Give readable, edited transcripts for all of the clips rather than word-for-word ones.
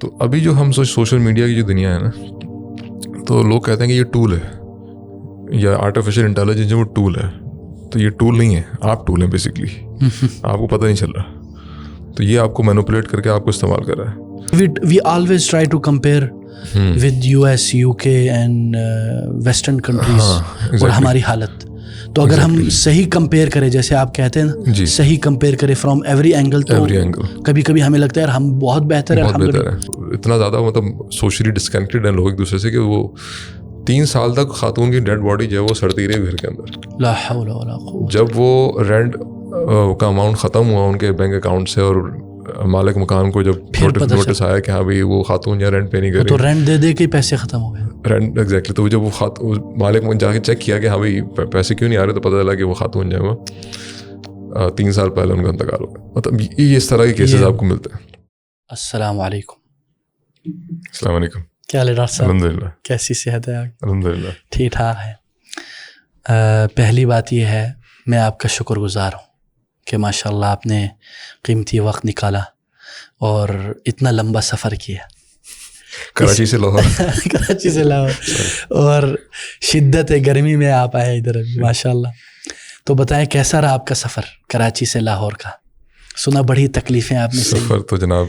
تو ابھی جو ہم سوشل میڈیا کی جو دنیا ہے نا, تو لوگ کہتے ہیں کہ یہ ٹول ہے یا آرٹیفیشیل انٹیلیجنس جو وہ ٹول ہے, تو یہ ٹول نہیں ہے, آپ ٹول ہیں بیسکلی. آپ کو پتہ نہیں چل رہا, تو یہ آپ کو مینوپولیٹ کر کے آپ کو استعمال کر رہا ہے. We always try to compare with US, UK and Western countries اور ہماری حالت. تو اگر ہم صحیح کمپیئر کریں, جیسے آپ کہتے ہیں نا, صحیح کمپیئر کریں فرام ایوری اینگل, تو کبھی کبھی ہمیں لگتا ہے یار ہم بہت بہتر ہیں. بہت بہتر ہے. اتنا زیادہ مطلب سوشلی ڈسکنیکٹڈ ہیں لوگ ایک دوسرے سے کہ وہ 3 سال تک خاتون کی ڈیڈ باڈی جو ہے وہ سڑتی رہی گھر کے اندر. لا حول ولا قوة. جب وہ رینٹ کا اماؤنٹ ختم ہوا ان کے بینک اکاؤنٹ سے, اور مالک مکان کو جب نوٹس آیا کہ ہاں بھائی وہ خاتون یا رینٹ پے نہیں کر رہی, تو رینٹ دے دے کے پیسے ختم ہو گئے. Rent exactly. تو جب وہ مالک جا کے چیک کیا کہ ہاں بھائی پیسے کیوں نہیں آ رہے, تو پتہ چلا کہ وہ خاتون جو ہے وہ 3 سال پہلے ان کا انتقال ہو گیا. مطلب یہ اس طرح کے کیسز آپ کو ملتے ہیں. السلام علیکم. السلام علیکم. کیا حال ہے ڈاکٹر صاحب؟ الحمد للہ. کیسی صحت ہے؟ الحمد للہ ٹھیک ٹھاک ہے. پہلی بات یہ ہے, میں آپ کا شکر گزار ہوں کہ ماشاء اللہ آپ نے قیمتی وقت نکالا اور اتنا لمبا سفر کیا کراچی سے لاہور. کراچی سے لاہور, اور شدت گرمی میں آپ آئے ادھر ماشاء اللہ. تو بتائیں کیسا رہا آپ کا سفر کراچی سے لاہور کا؟ سنا بڑی تکلیفیں آپ نے. سفر تو جناب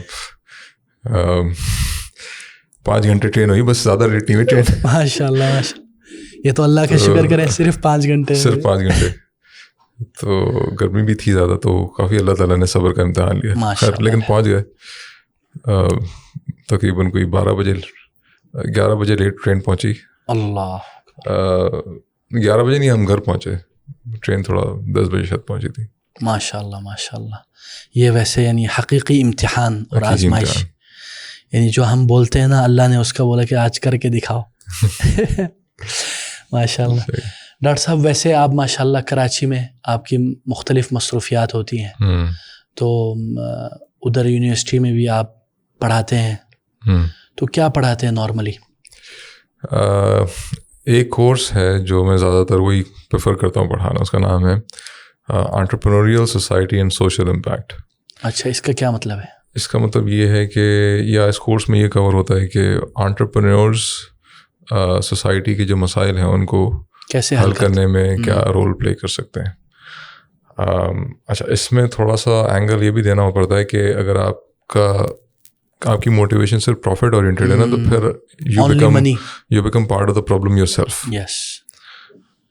5 گھنٹے ٹرین ہوئی بس, زیادہ لیٹ نہیں ہوئی ٹرین. ماشاء اللہ ماشاء اللہ. یہ تو اللہ کا شکر کریں, صرف 5 گھنٹے. صرف 5 گھنٹے. تو گرمی بھی تھی زیادہ, تو کافی اللہ تعالیٰ نے صبر کا امتحان لیا. خیر لیکن پہنچ گئے. تقریباً کوئی 11 بجے لیٹ ٹرین پہنچی. اللہ. 11 بجے نہیں, ہم گھر پہنچے. ٹرین تھوڑا 10 بجے شاید پہنچی تھی. ماشاء اللہ ماشاء اللہ. یہ ویسے یعنی حقیقی امتحان اور آزمائش, یعنی جو ہم بولتے ہیں نا, اللہ نے اس کا بولا کہ آج کر کے دکھاؤ. ماشاء اللہ. ڈاکٹر صاحب ویسے آپ ماشاء اللہ کراچی میں آپ کی مختلف مصروفیات ہوتی ہیں, تو ادھر یونیورسٹی میں بھی آپ پڑھاتے ہیں, تو کیا پڑھاتے ہیں نارملی؟ ایک کورس ہے جو میں زیادہ تر وہی پریفر کرتا ہوں پڑھانا, اس کا نام ہے entrepreneurial society and social impact. اچھا, اس کا کیا مطلب ہے؟ اس کا مطلب یہ ہے کہ یا اس کورس میں یہ کور ہوتا ہے کہ انٹرپرینورز سوسائٹی کے جو مسائل ہیں ان کو کیسے حل کرنے میں کیا رول پلے کر سکتے ہیں. اچھا, اس میں تھوڑا سا اینگل یہ بھی دینا پڑتا ہے کہ اگر آپ کی موٹیویشن صرف پروفٹ اورینٹیڈ ہے نا, تو پھر you become part of the problem yourself. Yes.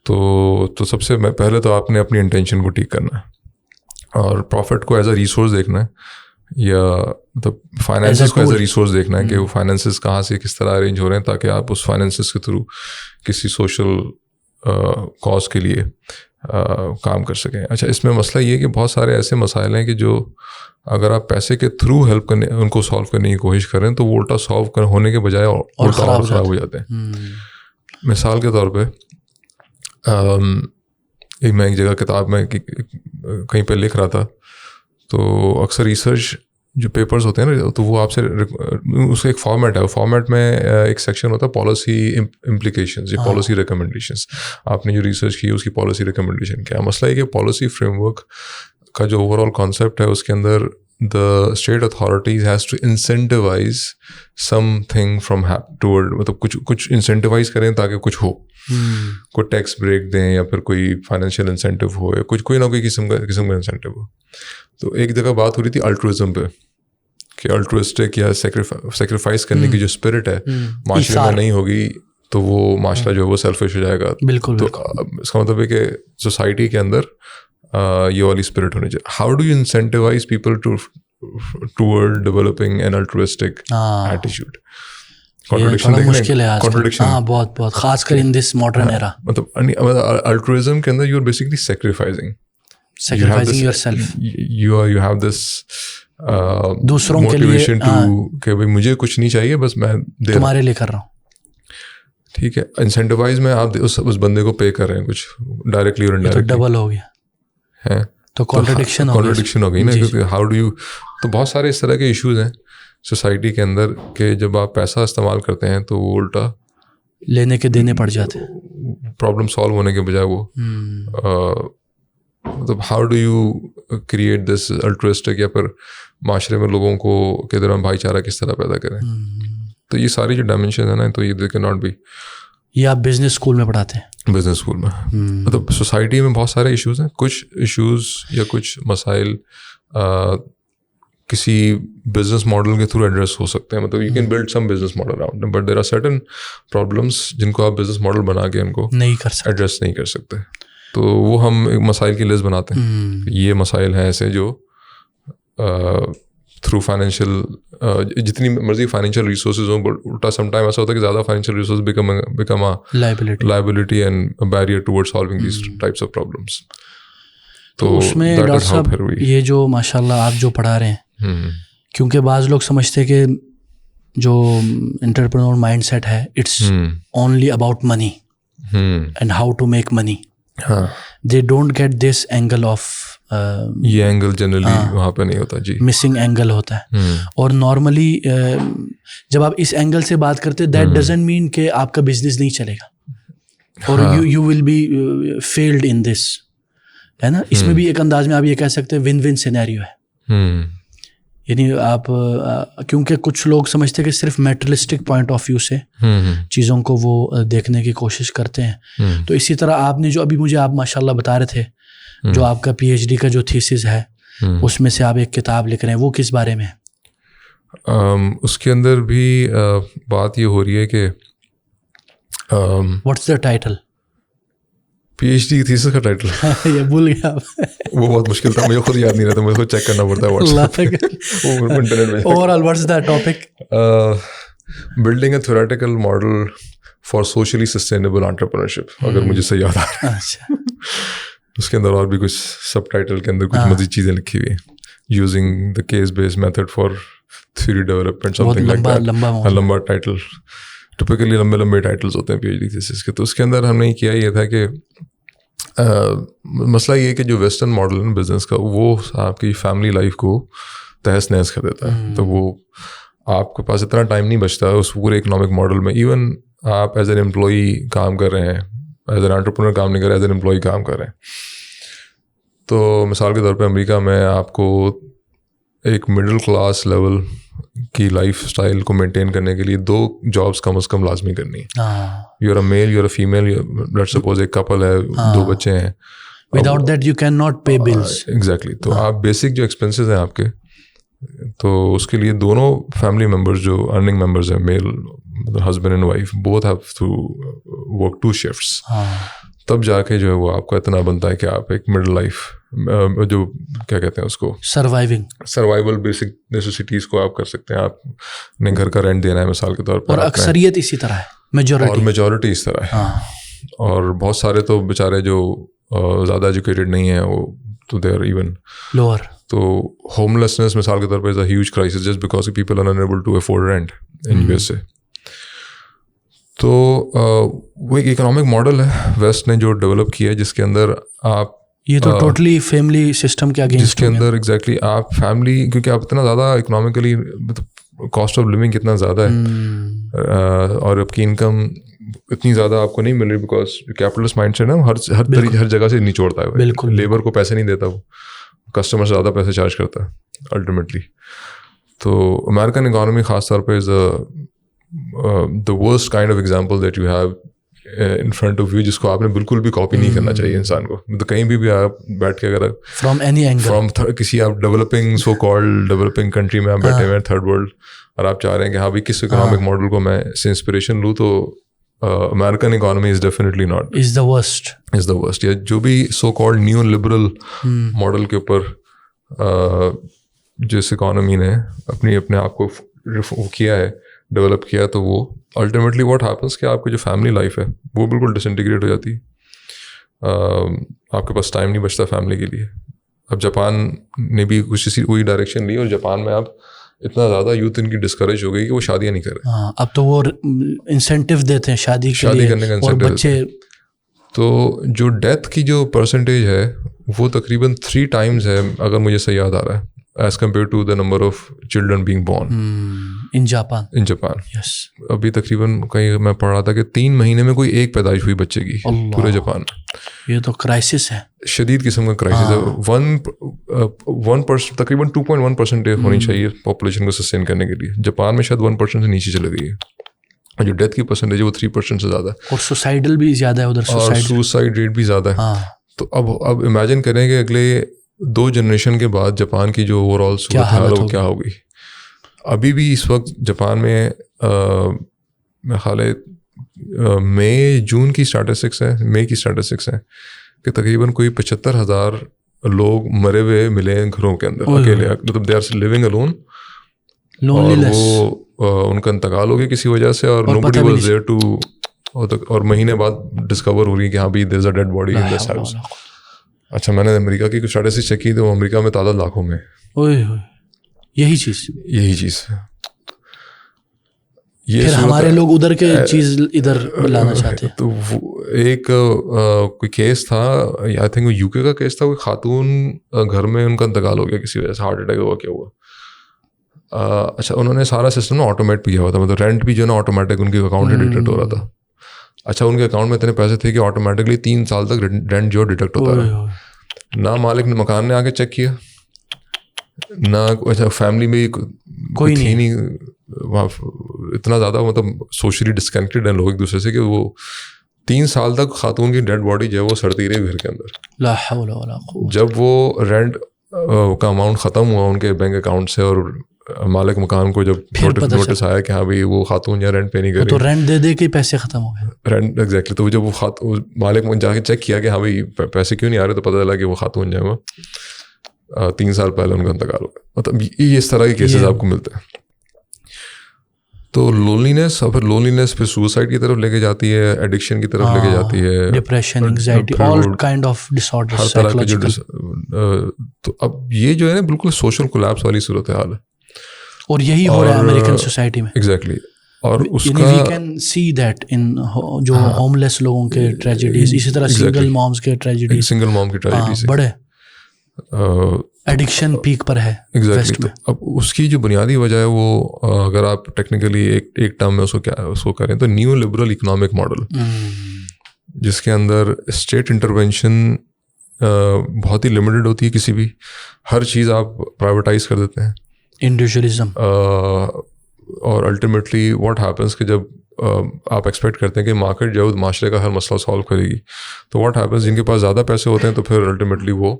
تو سب سے پہلے تو آپ نے اپنی انٹینشن کو ٹھیک کرنا ہے, اور پروفٹ کو ایز اے ریسورس دیکھنا ہے, یا مطلب فائنینسز کو ایز اے ریسورس دیکھنا ہے کہ وہ فائنینسز کہاں سے کس طرح ارینج ہو رہے ہیں, تاکہ آپ اس فائنینسز کے تھرو کسی سوشل کاز کے لیے کام کر سکیں. اچھا, اس میں مسئلہ یہ ہے کہ بہت سارے ایسے مسائل ہیں کہ جو اگر آپ پیسے کے تھرو ہیلپ کرنے ان کو سالو کرنے کی کوشش کریں تو وہ الٹا سالو ہونے کے بجائے الٹا اور خراب ہو جاتے ہیں. مثال کے طور پہ میں ایک جگہ کتاب میں کہیں پہ لکھ رہا تھا, تو اکثر ریسرچ جو پیپرز ہوتے ہیں نا, تو وہ آپ سے اس کا ایک فارمیٹ ہے, وہ فارمیٹ میں ایک سیکشن ہوتا ہے پالیسی امپلیکیشنز یا پالیسی ریکمنڈیشنز. آپ نے جو ریسرچ کی اس کی پالیسی ریکمنڈیشن کیا. مسئلہ یہ کہ پالیسی فریم ورک کا جو اوور آل کانسیپٹ ہے, اس کے اندر the state authorities has to incentivize something from toward, مطلب کچھ انسینٹیوائز کریں تاکہ کچھ ہو, کوئی ٹیکس بریک دیں یا پھر کوئی فائنینشیل انسینٹیو ہو, یا کوئی نہ کوئی قسم کا انسینٹیو ہو. تو ایک جگہ بات ہو رہی تھی الٹروازم پہ, کہ الٹروسٹک یا سیکریفائز کرنے کی جو اسپرٹ ہے معاشرے میں نہیں ہوگی تو وہ معاشرہ جو ہے وہ سیلفش ہو جائے گا. بالکل. تو اس کا مطلب ہے کہ سوسائٹی کے اندر یہ والی اسپرٹ ہونی چاہیے. How do you incentivise people toward developing an altruistic attitude? مشکل ہے بہت بہت, خاص کر ان دس ماڈرن ایرا. مطلب الٹروازم کے اندر you are basically sacrificing your self. You have this دوسروں کے لیے موٹیویشن ٹو کہ بھائی مجھے کچھ نہیں چاہیے, بس میں تمہارے لیے کر رہا ہوں. ٹھیک ہے, انسینٹیوائز میں آپ اس بندے کو پے کر رہے ہیں کچھ ڈائریکٹلی اور انڈائریکٹلی, ڈبل ہو گیا ہے تو کانٹرڈکشن ہو گئی نا. کیونکہ ہاؤ ڈو یو, تو بہت سارے اس طرح کے ایشوز ہیں سوسائٹی کے اندر کہ جب آپ پیسہ استعمال کرتے ہیں تو وہ الٹا لینے کے دینے پڑ جاتے ہیں, پرابلم سالو ہونے کے بجائے وہ مطلب how do you create this altruistic یا پھر معاشرے میں لوگوں کو کے درمیان بھائی چارہ کس طرح پیدا کریں. تو یہ ساری جو ڈائمینشن ہے نا, تو یہ دے کین ناٹ بی. یہ آپ بزنس اسکول میں پڑھاتے ہیں؟ بزنس اسکول میں مطلب سوسائٹی میں بہت سارے ایشوز ہیں. کچھ ایشوز یا کچھ مسائل کسی بزنس ماڈل کے تھرو ایڈریس ہو سکتے ہیں. مطلب you can build some business model around, but there are certain problems جن کو آپ بزنس ماڈل بنا کے ان کو ایڈریس نہیں کر سکتے. تو وہ ہم ایک مسائل کی لسٹ بناتے ہیں. یہ مسائل ہیں ایسے جو تھرو فائنینشیل جتنی مرضی فائنینشیل ریسورسز ہوں, بٹ الٹا سم ٹائم ایسا ہوتا ہے کہ زیادہ financial resource become liability and barrier toward solving these types of problems. تو اس میں ڈاکٹر صاحب یہ جو ماشاء اللہ آپ جو پڑھا رہے ہیں, کیونکہ بعض لوگ سمجھتے کہ جو انٹرپرینور مائنڈ سیٹ ہے it's only about money and how to make money. They don't get this angle of, یہ اینگل جنرلی وہاں پہ نہیں ہوتا جی, مسنگ اینگل ہوتا ہے. اور نارملی جب آپ اس اینگل سے بات کرتے دیٹ ڈزنٹ مین کہ آپ کا بزنس نہیں چلے گا اور یو ول بی فیلڈ ان دس, ہے نا. اس میں بھی ایک انداز میں آپ یہ کہہ سکتے ہیں ون ون سینیریو ہے. یعنی آپ کیونکہ کچھ لوگ سمجھتے کہ صرف میٹرلسٹک پوائنٹ آف ویو سے چیزوں کو وہ دیکھنے کی کوشش کرتے ہیں. تو اسی طرح آپ نے جو ابھی مجھے آپ ماشاء اللہ بتا رہے تھے, جو آپ کا پی ایچ ڈی کا جو تھیسس ہے اس میں سے آپ ایک کتاب لکھ رہے ہیں, وہ کس بارے میں ہے؟ اس کے اندر بھی بات یہ ہو رہی ہے کہ what's the title? P H D thesis کا ٹائٹل یہ بھول گیا آپ. وہ بہت مشکل تھا, مجھے خود یاد نہیں رہتا, مجھے خود چیک کرنا پڑتا ہے انٹرنیٹ میں. Over all what's the topic? Building a theoretical model for socially sustainable entrepreneurship, اگر مجھے صحیح یاد آ رہا ہے. اس کے اندر اور بھی کچھ سب ٹائٹل کے اندر کچھ مزید چیزیں لکھی ہوئی ہیں, using the case based method for theory development, some thing like that. لمبا ٹائٹل, ٹپکلی لمبے ٹائٹلس ہوتے ہیں پی ایچ ڈی تھیسس کے. تو اس کے اندر ہم نے کیا یہ تھا کہ مسئلہ یہ کہ جو ویسٹرن ماڈل ہے بزنس کا, وہ آپ کی فیملی لائف کو تہس نہس کر دیتا ہے. تو وہ آپ کے پاس اتنا ٹائم نہیں بچتا اس پورے اکنامک ماڈل میں. ایون آپ ایز این امپلائی کام کر رہے ہیں, ایز این انٹرپرینور کام نہیں کر رہے, ایز این امپلائی کام کر رہے ہیں. تو مثال کے طور پہ امریکہ میں آپ کو ایک مڈل کلاس لیول کی لائف اسٹائل کو مینٹین کرنے کے لیے 2 جابس کم از کم لازمی کرنی ہے. You are a male, you are a female, let's suppose ایک کپل ہے, 2 بچے ہیں. Without that you can not pay bills. Exactly. تو آپ بیسک جو ایکسپینسز ہیں آپ کے, تو اس کے لیے دونوں فیملی ممبرز جو ارننگ ممبرز ہیں, male husband and wife, both have to work 2 shifts. تب جا کے جو ہے وہ آپ کا اتنا بنتا ہے کہ آپ ایک مڈل لائف جو کیا کہتے ہیں اس کو, سروائیول بیسک نیسیسٹیز کو آپ کر سکتے ہیں. آپ نے گھر کا رینٹ دینا ہے مثال کے طور پر, اور اکثریت اسی طرح ہے, اور میجورٹی اس طرح ہے. اور بہت سارے تو بیچارے جو زیادہ ایجوکیٹڈ نہیں ہیں, وہ تو دے آر ایون لوور. تو ہوم لیسنس مثال کے طور پر is a huge crisis just because people are unable to afford rent in U S A. تو وہ ایک اکنامک ماڈل ہے ویسٹ نے جو ڈیولپ کیا ہے, جس کے اندر آپ, یہ تو ٹوٹلی فیملی سسٹم کے اگینسٹ, جس کے اندر ایگزیکٹلی آپ فیملی, کیونکہ آپ اتنا زیادہ اکنامیکلی کاسٹ آف لیونگ کتنا زیادہ ہے, اور آپ کی انکم اتنی زیادہ آپ کو نہیں مل رہی, بیکاز کیپٹلسٹ مائنڈ سیٹ ہے, ہر جگہ سے نچوڑتا ہے. بالکل. لیبر کو پیسے نہیں دیتا, وہ کسٹمر سے زیادہ پیسے چارج کرتا ہے الٹیمیٹلی. تو امیرکن اکانومی خاص طور پہ از the worst kind of example that you have in front of you, جس کو آپ نے بالکل بھی کاپی نہیں کرنا چاہیے انسان کو. تو کہیں بھی آپ بیٹھ کے اگر فرام اینی اینگل, فرام کسی آپ developing so called developing country میں آپ بیٹھے ہوئے ہیں, تھرڈ ورلڈ, اور آپ چاہ رہے ہیں کہ ہاں بھائی کس اکنامک ماڈل کو میں سے انسپریشن لوں, تو American economy is definitely not, is the worst. یا جو بھی so called neo liberal model کے اوپر جس اکانومی نے اپنے آپ کو کیا ہے, ڈیولپ کیا, تو وہ الٹیمیٹلی واٹ ہیپنس کہ آپ کی جو فیملی لائف ہے وہ بالکل ڈس انٹیگریٹ ہو جاتی ہے. آپ کے پاس ٹائم نہیں بچتا فیملی کے لیے. اب جاپان نے بھی کچھ اسی وہی ڈائریکشن لی, اور جاپان میں اب اتنا زیادہ یوتھ ان کی ڈسکریج ہو گئی کہ وہ شادیاں نہیں کر رہے. اب تو وہ انسینٹیو دیتے ہیں شادی کرنے کا انسینٹیو. تو جو ڈیتھ کی جو پرسنٹیج ہے وہ تقریباً 3 times ہے, اگر مجھے صحیح یاد آ رہا ہے, as compared to the number of children being born in Japan. Yes. ابھی تقریباً کہیں میں پڑھ رہا تھا کہ 3 مہینے میں کوئی ایک پیدائش ہوئی بچے کی پورے جاپان میں. یہ تو کرائسس ہے, شدید قسم کا کرائسس ہے. 1% تقریباً 2.1% ہونی چاہیے پاپولیشن کو سسٹین کرنے کے لیے. جاپان میں شاید 1% سے نیچے چلے گئی ہے, اور جو ڈیتھ کی پرسنٹیج ہے وہ 3% سے زیادہ ہے, اور سوسائڈل بھی زیادہ ہے ادھر, اور سوسائڈ ریٹ بھی زیادہ ہے. تو اب امیجن کریں کہ اگلے 2 جنریشن کے بعد جاپان کی جو اوور آل صورت حال ہے وہ کیا ہوگی. ابھی بھی اس وقت جاپان میں میرا خیال ہے مئی جون کی اسٹیٹسٹکس ہیں کہ تقریباً کوئی 75,000 لوگ مرے ہوئے ملے ہیں گھروں کے اندر اکیلے, مطلب دے آر لیونگ الون, اور وہ ان کا انتقال ہو گیا کسی وجہ سے, اور nobody was there to, اور مہینے بعد ڈسکور ہو رہی کہ ہاں بھی there is a dead body in this house. اچھا, میں نے امریکہ کی کچھ اسٹیٹسٹکس چیک کی تو امریکہ میں تعداد لاکھوں میں. یہی چیز یہ ہمارے لوگ ادھر کے چیز ادھر لانا چاہتے ہیں. تو ایک کوئی کیس تھا, آئی تھنک وہ یو کے کا کیس تھا, کوئی خاتون گھر میں ان کا انتقال ہو گیا کسی وجہ سے, ہارٹ اٹیک ہوا, کیا ہوا. اچھا, انہوں نے سارا سسٹم نا آٹومیٹ کیا ہوا تھا, مطلب رینٹ بھی جو ہے نا آٹومیٹک ان کے اکاؤنٹ سے ڈیٹیکٹ ہو رہا تھا. اچھا, ان کے اکاؤنٹ میں اتنے پیسے تھے کہ آٹومیٹکلی 3 سال تک رینٹ جو ڈیٹیکٹ ہوتا رہا. نہ مالک نے مکان نے آ کے چیک کیا, نہ اچھا فیملی میں کوئی تھی نہیں وہاں, اتنا زیادہ مطلب سوشلی ڈسکنیکٹڈ ہیں لوگ ایک دوسرے سے کہ وہ 3 سال تک خاتون کی ڈیڈ باڈی جو ہے وہ سڑتی رہی گھر کے اندر. لا حول ولا قوت. جب وہ رینٹ کا اماؤنٹ ختم ہوا ان کے بینک اکاؤنٹ سے, اور مالک مکان کو جب نوٹس آیا کہ ہاں بھائی وہ خاتون یا رینٹ پے نہیں کر رہی, تو رینٹ دے کے پیسے ختم ہو گئے. Rent exactly. تو جب وہ مالک جا کے چیک کیا کہ ہاں بھائی پیسے کیوں نہیں آ رہے, تو پتہ چلا کہ وہ خاتون جو ہے وہ 3 سال پہلے ان کا انتقال ہو گیا. مطلب یہ اس طرح کے کیسز آپ کو ملتے ہیں. تو لونلینس, اور پھر لونلینس پھر سوسائڈ کی طرف لے کے جاتی ہے, ایڈکشن کی طرف لے کے جاتی ہے, depression, anxiety, all kind of disorder, ہر طرح کے جو. تو اب یہ جو ہے نا بالکل سوشل کولیپس والی صورت حال ہے, اور یہی ہو رہا ہے امریکن سوسائٹی میں. ایگزیکٹلی. اور اس کا we can see that in جو ہوم لیس لوگوں کے ٹریجڈیز, اسی طرح سنگل مومز کے ٹریجڈیز, سنگل موم کی ٹریجڈیز بڑے ایڈکشن پیک پر ہے. ایگزیکٹلی. اب اس کی جو بنیادی وجہ ہے وہ اگر آپ ٹیکنیکلی ایک ٹرم میں اس کو کریں تو نیو لبرل اکنامک ماڈل, جس کے اندر اسٹیٹ انٹرونشن بہت ہی لمیٹڈ ہوتی ہے. کسی بھی ہر چیز آپ پرائیویٹائز کر دیتے ہیں, انڈیویجولزم. اور الٹیمیٹلی واٹ ہیپنس کہ جب آپ ایکسپیکٹ کرتے ہیں کہ مارکیٹ جو ہے معاشرے کا ہر مسئلہ سالو کرے گی, تو واٹ ہیپنس جن کے پاس زیادہ پیسے ہوتے ہیں تو پھر الٹیمیٹلی وہ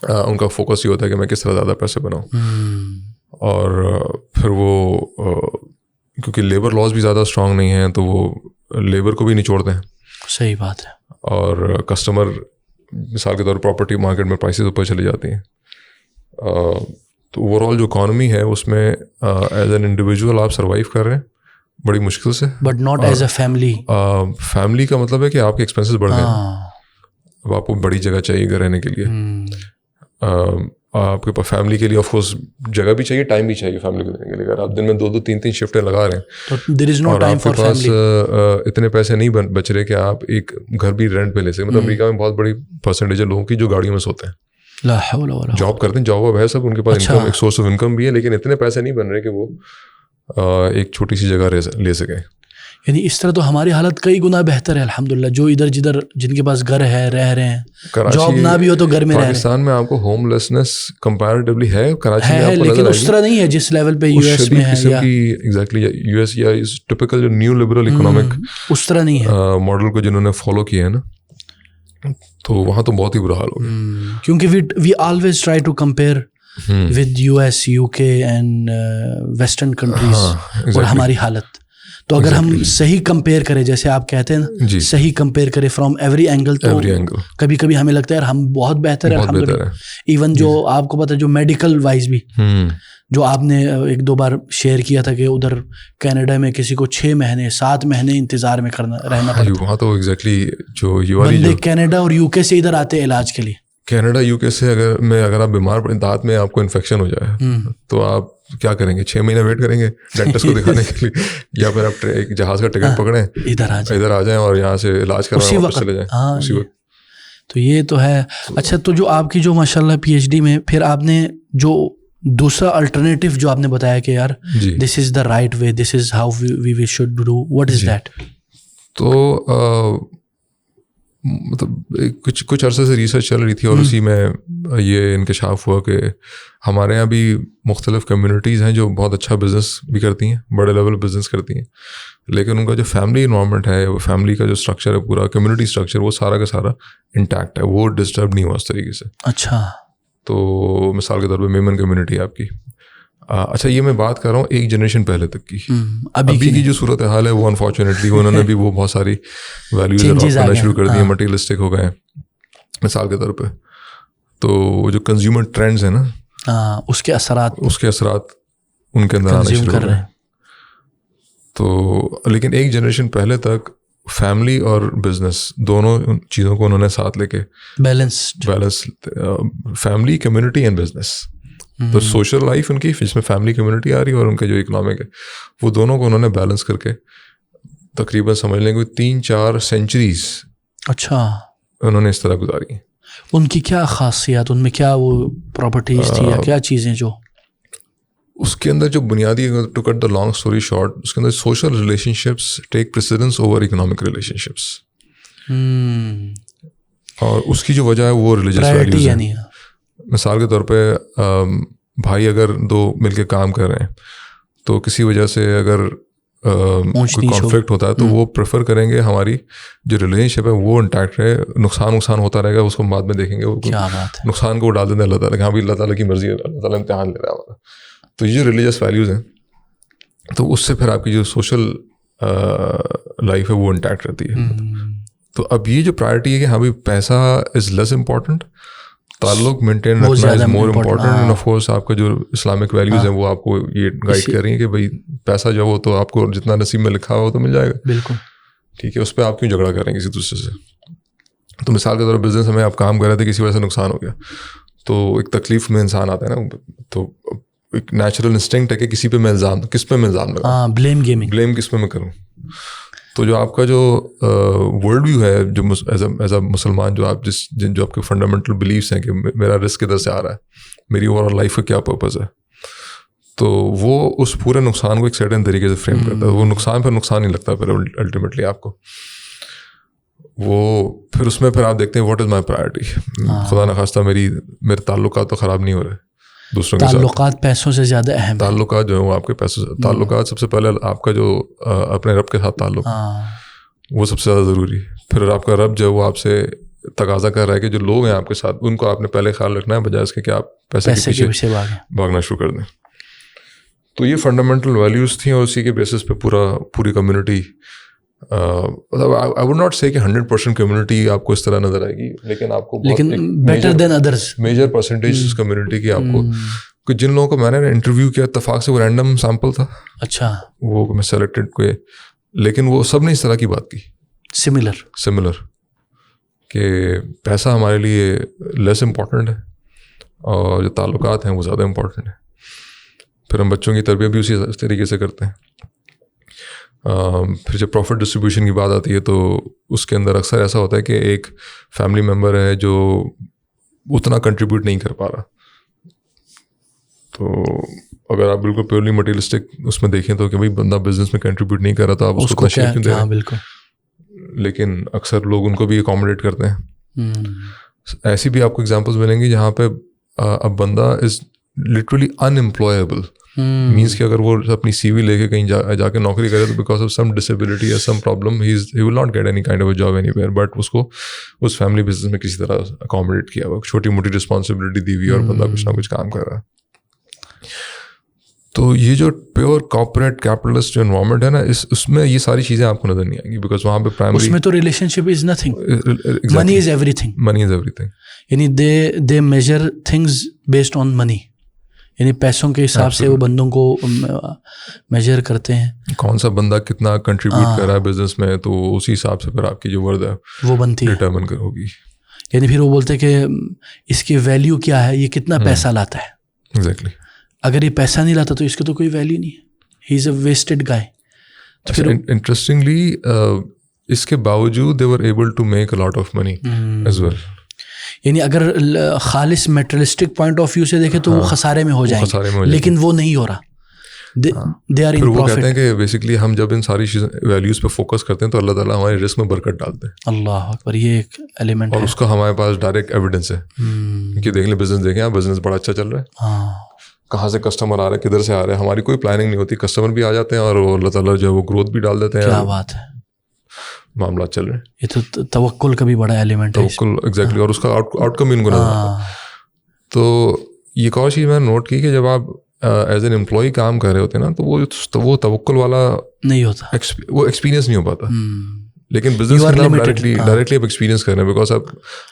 ان کا فوکس یہ ہوتا ہے کہ میں کس طرح زیادہ پیسے بناؤں. اور پھر وہ کیونکہ لیبر لاز بھی زیادہ اسٹرانگ نہیں ہیں تو وہ لیبر کو بھی نچوڑتے ہیں. صحیح بات ہے. اور کسٹمر مثال کے طور پر پراپرٹی مارکیٹ میں پرائسز اوپر چلی جاتی ہیں. تو اوور آل جو اکانومی ہے اس میں ایز این انڈیویجول آپ سروائیو کر رہے ہیں بڑی مشکل سے, but not as a family. Family کا مطلب ہے کہ آپ کے ایکسپینسز بڑھ گئے ہیں. اب آپ کو بڑی جگہ چاہیے گھر رہنے کے لیے, آپ کے پاس فیملی کے لیے آف کورس جگہ بھی چاہیے, ٹائم بھی چاہیے فیملی کو دینے کے لیے. اگر آپ دن میں 2-2 3-3 شفٹیں لگا رہے ہیں اور آپ کے پاس اتنے پیسے نہیں بچ رہے کہ آپ ایک گھر بھی رینٹ پہ لے سکیں. مطلب امریکہ میں بہت بڑی پرسنٹیج ہے لوگوں کی جو گاڑیوں میں سوتے ہیں, جاب کرتے ہیں, جاب واب ہے سب, ان کے پاس انکم, ایک سورس آف انکم بھی ہے, لیکن اتنے پیسے نہیں بن رہے کہ وہ ایک چھوٹی سی جگہ لے سکیں. یعنی اس طرح تو ہماری حالت کئی گنا بہتر ہے الحمدللہ. جو ادھر جدھر جن کے پاس گھر ہے رہ رہے ہیں, جاب نہ بھی ہو تو گھر میں رہ رہے ہیں. پاکستان میں آپ کو ہوم لیسنس کمپیریٹیولی ہے, کراچی میں ہے, لیکن اس طرح نہیں ہے جس لیول پہ یو ایس میں ہے. ایگزیکٹلی یو ایس یا ٹپیکل جو نیو لبرل اکنامک اس طرح نہیں ہے ماڈل کو جنہوں نے فالو کیا ہے نا, تو وہاں تو بہت ہی برا حال ہو گیا. کیونکہ we always try to compare with U S, U K and western countries, اور ہماری حالت. تو اگر ہم صحیح کمپیئر کریں, جیسے آپ کہتے ہیں نا, صحیح کمپیئر کریں فرام ایوری اینگل, تو کبھی کبھی ہمیں لگتا ہے یار ہم بہت بہتر ہے الحمدللہ. ایون جو آپ کو پتہ ہے جو میڈیکل وائز بھی, جو آپ نے 1-2 بار شیئر کیا تھا کہ ادھر کینیڈا میں کسی کو 6 مہینے 7 مہینے انتظار میں رہنا پڑتا ہے. وہاں تو ایگزیکٹلی جو بندے کینیڈا اور یو کے سے ادھر آتے ہیں علاج کے لیے. کینیڈا یو کے سے اگر آپ بیمار پڑیں, دانت میں آپ کو انفیکشن ہو جائے, تو آپ کیا کریں گے؟ 6 مہینے ویٹ کریں گے ڈینٹسٹ کو دکھانے کے لیے, یا پھر آپ ایک جہاز کا ٹکٹ پکڑیں, ادھر آ جائیں اور یہاں سے علاج کرائیں واپس چلے جائیں اسی وقت. تو یہ تو ہے. اچھا, تو جو آپ کی جو ماشاء اللہ پی ایچ ڈی میں پھر آپ نے جو دوسرا الٹرنیٹیو جو آپ نے بتایا کہ یار this is the right way, this is how we should do, what is that? تو مطلب کچھ عرصے سے ریسرچ چل رہی تھی اور اسی میں یہ انکشاف ہوا کہ ہمارے یہاں بھی مختلف کمیونٹیز ہیں جو بہت اچھا بزنس بھی کرتی ہیں, بڑے لیول بزنس کرتی ہیں, لیکن ان کا جو فیملی انوائرمنٹ ہے, وہ فیملی کا جو اسٹرکچر ہے, پورا کمیونٹی اسٹرکچر, وہ سارا کا سارا انٹیکٹ ہے, وہ ڈسٹرب نہیں ہوا اس طریقے سے. اچھا. تو مثال کے طور پہ میمن کمیونٹی آپ کی, اچھا یہ میں بات کر رہا ہوں ایک جنریشن پہلے تک کی. ابھی کی جو صورت حال ہے وہ انفارچونیٹلی انہوں نے بھی وہ بہت ساری ویلیوز اڈاپٹ کرنا شروع کر دی ہیں, مٹیریلسٹک ہو گئے ہیں مثال کے طور پہ. تو جو کنزیومر ٹرینڈز ہیں نا, اس کے اثرات ان کے اندر آنا شروع کر رہے ہیں. تو لیکن ایک جنریشن پہلے تک فیملی اور بزنس دونوں چیزوں کو انہوں نے ساتھ لے کے balance, family, community and business. تو سوشل لائف ان کی جس میں فیملی کمیونٹی آ رہی ہے اور ان کے جو اکنامک ہے, وہ دونوں کو انہوں نے بیلنس کر کے تقریباً سمجھ لیں گے 3-4 سینچریز اچھا انہوں نے اس طرح گزاری ہیں. ان کی کیا خاصیت, ان میں کیا وہ پراپرٹیز تھی یا کیا چیزیں جو اس کے اندر جو بنیادی, to cut the long story short, اس کے اندر social relationships take precedence over economic relationships. اور اس کی جو وجہ ہے وہ ریلیجس ویلیوز ہیں. مثال کے طور پہ بھائی اگر 2 مل کے کام کر رہے ہیں تو کسی وجہ سے اگر کوئی کانفلکٹ ہوتا ہے تو وہ پریفر کریں گے ہماری جو ریلیشن شپ ہے وہ انٹیکٹ رہے. نقصان ہوتا رہے گا, اس کو بعد میں دیکھیں گے. نقصان کو ڈال دیں اللہ تعالیٰ کہ ہاں بھی اللہ تعالیٰ کی مرضی ہے, اللہ تعالیٰ امتحان لے رہا ہے ہمارا. تو یہ جو ریلیجس ویلیوز ہیں, تو اس سے پھر آپ کی جو سوشل لائف ہے وہ انٹیکٹ رہتی ہے. تو اب یہ جو پرائرٹی ہے کہ ہاں بھی پیسہ از لیس امپورٹنٹ, تعلق مینٹین رکھنا is more important. And of course آپ کا جو اسلامک ویلیوز ہیں وہ آپ کو یہ گائڈ کر رہی ہیں کہ بھائی پیسہ جو وہ تو آپ کو جتنا نصیب میں لکھا ہوا وہ تو مل جائے گا. بالکل ٹھیک ہے, اس پہ آپ کیوں جھگڑا کر رہے ہیں کسی دوسرے سے. تو مثال کے طور پر بزنس میں آپ کام کر رہے تھے, کسی وجہ سے نقصان ہو گیا, تو ایک تکلیف میں انسان آتا ہے نا, تو ایک نیچرل انسٹنکٹ ہے کہ کس پہ میں الزام لگاؤں, بلیم کس پہ میں کروں. تو جو آپ کا جو ورلڈ ویو ہے, جو ایز اے مسلمان, جو آپ جو آپ کے فنڈامنٹل بلیفس ہیں کہ میرا رسک کدھر سے آ رہا ہے, میری اوور آل لائف کا کیا پرپز ہے, تو وہ اس پورے نقصان کو ایک سرٹن طریقے سے فریم کرتا ہے. وہ نقصان نہیں لگتا پھر الٹیمیٹلی آپ کو. وہ پھر اس میں پھر آپ دیکھتے ہیں واٹ از مائی پرائرٹی. خدا نخواستہ میرے تعلقات تو خراب نہیں ہو رہے دوسروں کے ساتھ. تعلقات پیسوں سے زیادہ اہم. تعلقات جو ہیں وہ آپ کے پیسوں سے, تعلقات سب سے پہلے آپ کا جو اپنے رب کے ساتھ تعلق وہ سب سے زیادہ ضروری ہے. پھر آپ کا رب جو ہے وہ آپ سے تقاضا کر رہا ہے کہ جو لوگ ہیں آپ کے ساتھ ان کو آپ نے پہلے خیال رکھنا ہے, بجائے اس کے کہ آپ پیسے کے پیچھے بھاگنا شروع کر دیں. تو یہ فنڈامنٹل ویلیوز تھیں, اور اسی کے بیسس پہ پوری community, I would not say کہ 100% کمیونٹی آپ کو اس طرح نظر آئے گی, لیکن آپ کو بیٹر دین ادرس میجر پرسنٹیج اس کمیونٹی کی آپ کو. جن لوگوں کو میں نے انٹرویو کیا اتفاق سے, وہ رینڈم سیمپل تھا. اچھا. وہ میں سلیکٹڈ کوئی, لیکن وہ سب نے اس طرح کی بات کی, سملر کہ پیسہ ہمارے لیے لیس امپورٹنٹ ہے اور جو تعلقات ہیں وہ زیادہ امپورٹنٹ ہیں. پھر ہم بچوں کی تربیت بھی اسی طریقے سے کرتے ہیں. پھر جب پروفٹ ڈسٹریبیوشن کی بات آتی ہے تو اس کے اندر اکثر ایسا ہوتا ہے کہ ایک فیملی ممبر ہے جو اتنا کنٹریبیوٹ نہیں کر پا رہا. تو اگر آپ بالکل پیورلی مٹیریلسٹک اس میں دیکھیں تو کہ بھائی بندہ بزنس میں کنٹریبیوٹ نہیں کر رہا تو آپ اس کو شیئر کیوں دے رہے ہیں. بالکل. لیکن اکثر لوگ ان کو بھی اکوموڈیٹ کرتے ہیں. ایسی بھی آپ کو ایگزامپلس ملیں گی جہاں پہ اب بندہ is literally in employable. Means کہ اگر وہ اپنی سی وی لے کے کہیں جا کے نوکری کرے تو بیکاز آف سم ڈسیبلٹی یا some problem he will not get any kind of a job anywhere, but اس کو اس فیملی بزنس میں کسی طرح اکوموڈیٹ کیا ہوا, چھوٹی موٹی رسپانسبلٹی دی ہوئی اور بندہ کچھ نہ کچھ کام کر رہا ہے. تو یہ جو پیور کارپوریٹ کیپٹلسٹ جو انوائرمنٹ ہے نا, اس میں یہ ساری چیزیں آپ کو نظر نہیں آئیں گی, بیکاز وہاں پہ پرائمری اس میں تو relation ship is nothing, money is every thing. یعنی دے میجر تھنگز بیسڈ آن منی, یعنی پیسوں کے حساب سے وہ بندوں کو میجر کرتے ہیں. کون سا بندہ کتنا کنٹریبیوٹ کر رہا ہے بزنس میں, تو اسی حساب سے پھر آپ کی جو ورد ہے وہ بنتی ہے, ڈٹرمن ہوگی. یعنی پھر وہ بولتے ہیں کہ اس کی ویلیو کیا ہے, یہ کتنا پیسہ لاتا ہے. ایگزیکٹلی. اگر یہ پیسہ نہیں لاتا تو اس کی تو کوئی ویلیو نہیں ہے, ہی از اے ویسٹڈ گائے. انٹرسٹنگلی اس کے باوجود they were able to make a lot of money as well. یعنی اگر خالص میٹرلسٹک پوائنٹ آف ویو سے دیکھیں تو وہ خسارے میں ہو جائیں گے, لیکن وہ نہیں ہو رہا. They are in وہ profit. کہتے ہیں کہ بیسکلی ہم جب ان ساری چیزیں ویلیوز پہ فوکس کرتے ہیں تو اللہ تعالیٰ ہمارے رزق میں برکت ڈالتے ہیں. اللہ اکبر, یہ ایک ایلیمنٹ ہے, اور اس کا ہمارے پاس ڈائریکٹ ایویڈنس ہے کہ دیکھ لیں بزنس دیکھیں, بزنس بڑا اچھا چل رہا ہے, کہاں سے کسٹمر آ رہے ہیں, کدھر سے آ رہے ہیں, ہماری کوئی پلاننگ نہیں ہوتی, کسٹمر بھی آ جاتے ہیں اور اللہ تعالیٰ جو ہے وہ گروتھ بھی ڈال دیتے ہیں. کیا بات ہے, معاملات چل رہے ہیں. یہ تو توکل کا بھی بڑا ایلیمنٹ ہے. توکل ایگزیکٹلی, اور اس کا آؤٹ کم ان کو نظر آتا ہے. تو یہ ایک اور چیز میں نے نوٹ کی کہ جب آپ ایز این امپلائی کام کر رہے ہوتے ہیں نا تو وہ توکل والا نہیں ہوتا, وہ ایکسپیرینس نہیں ہو پاتا. لیکن بزنس میں آپ ڈائریکٹلی آپ ایکسپیرینس کر رہے ہیں, بیکاز آپ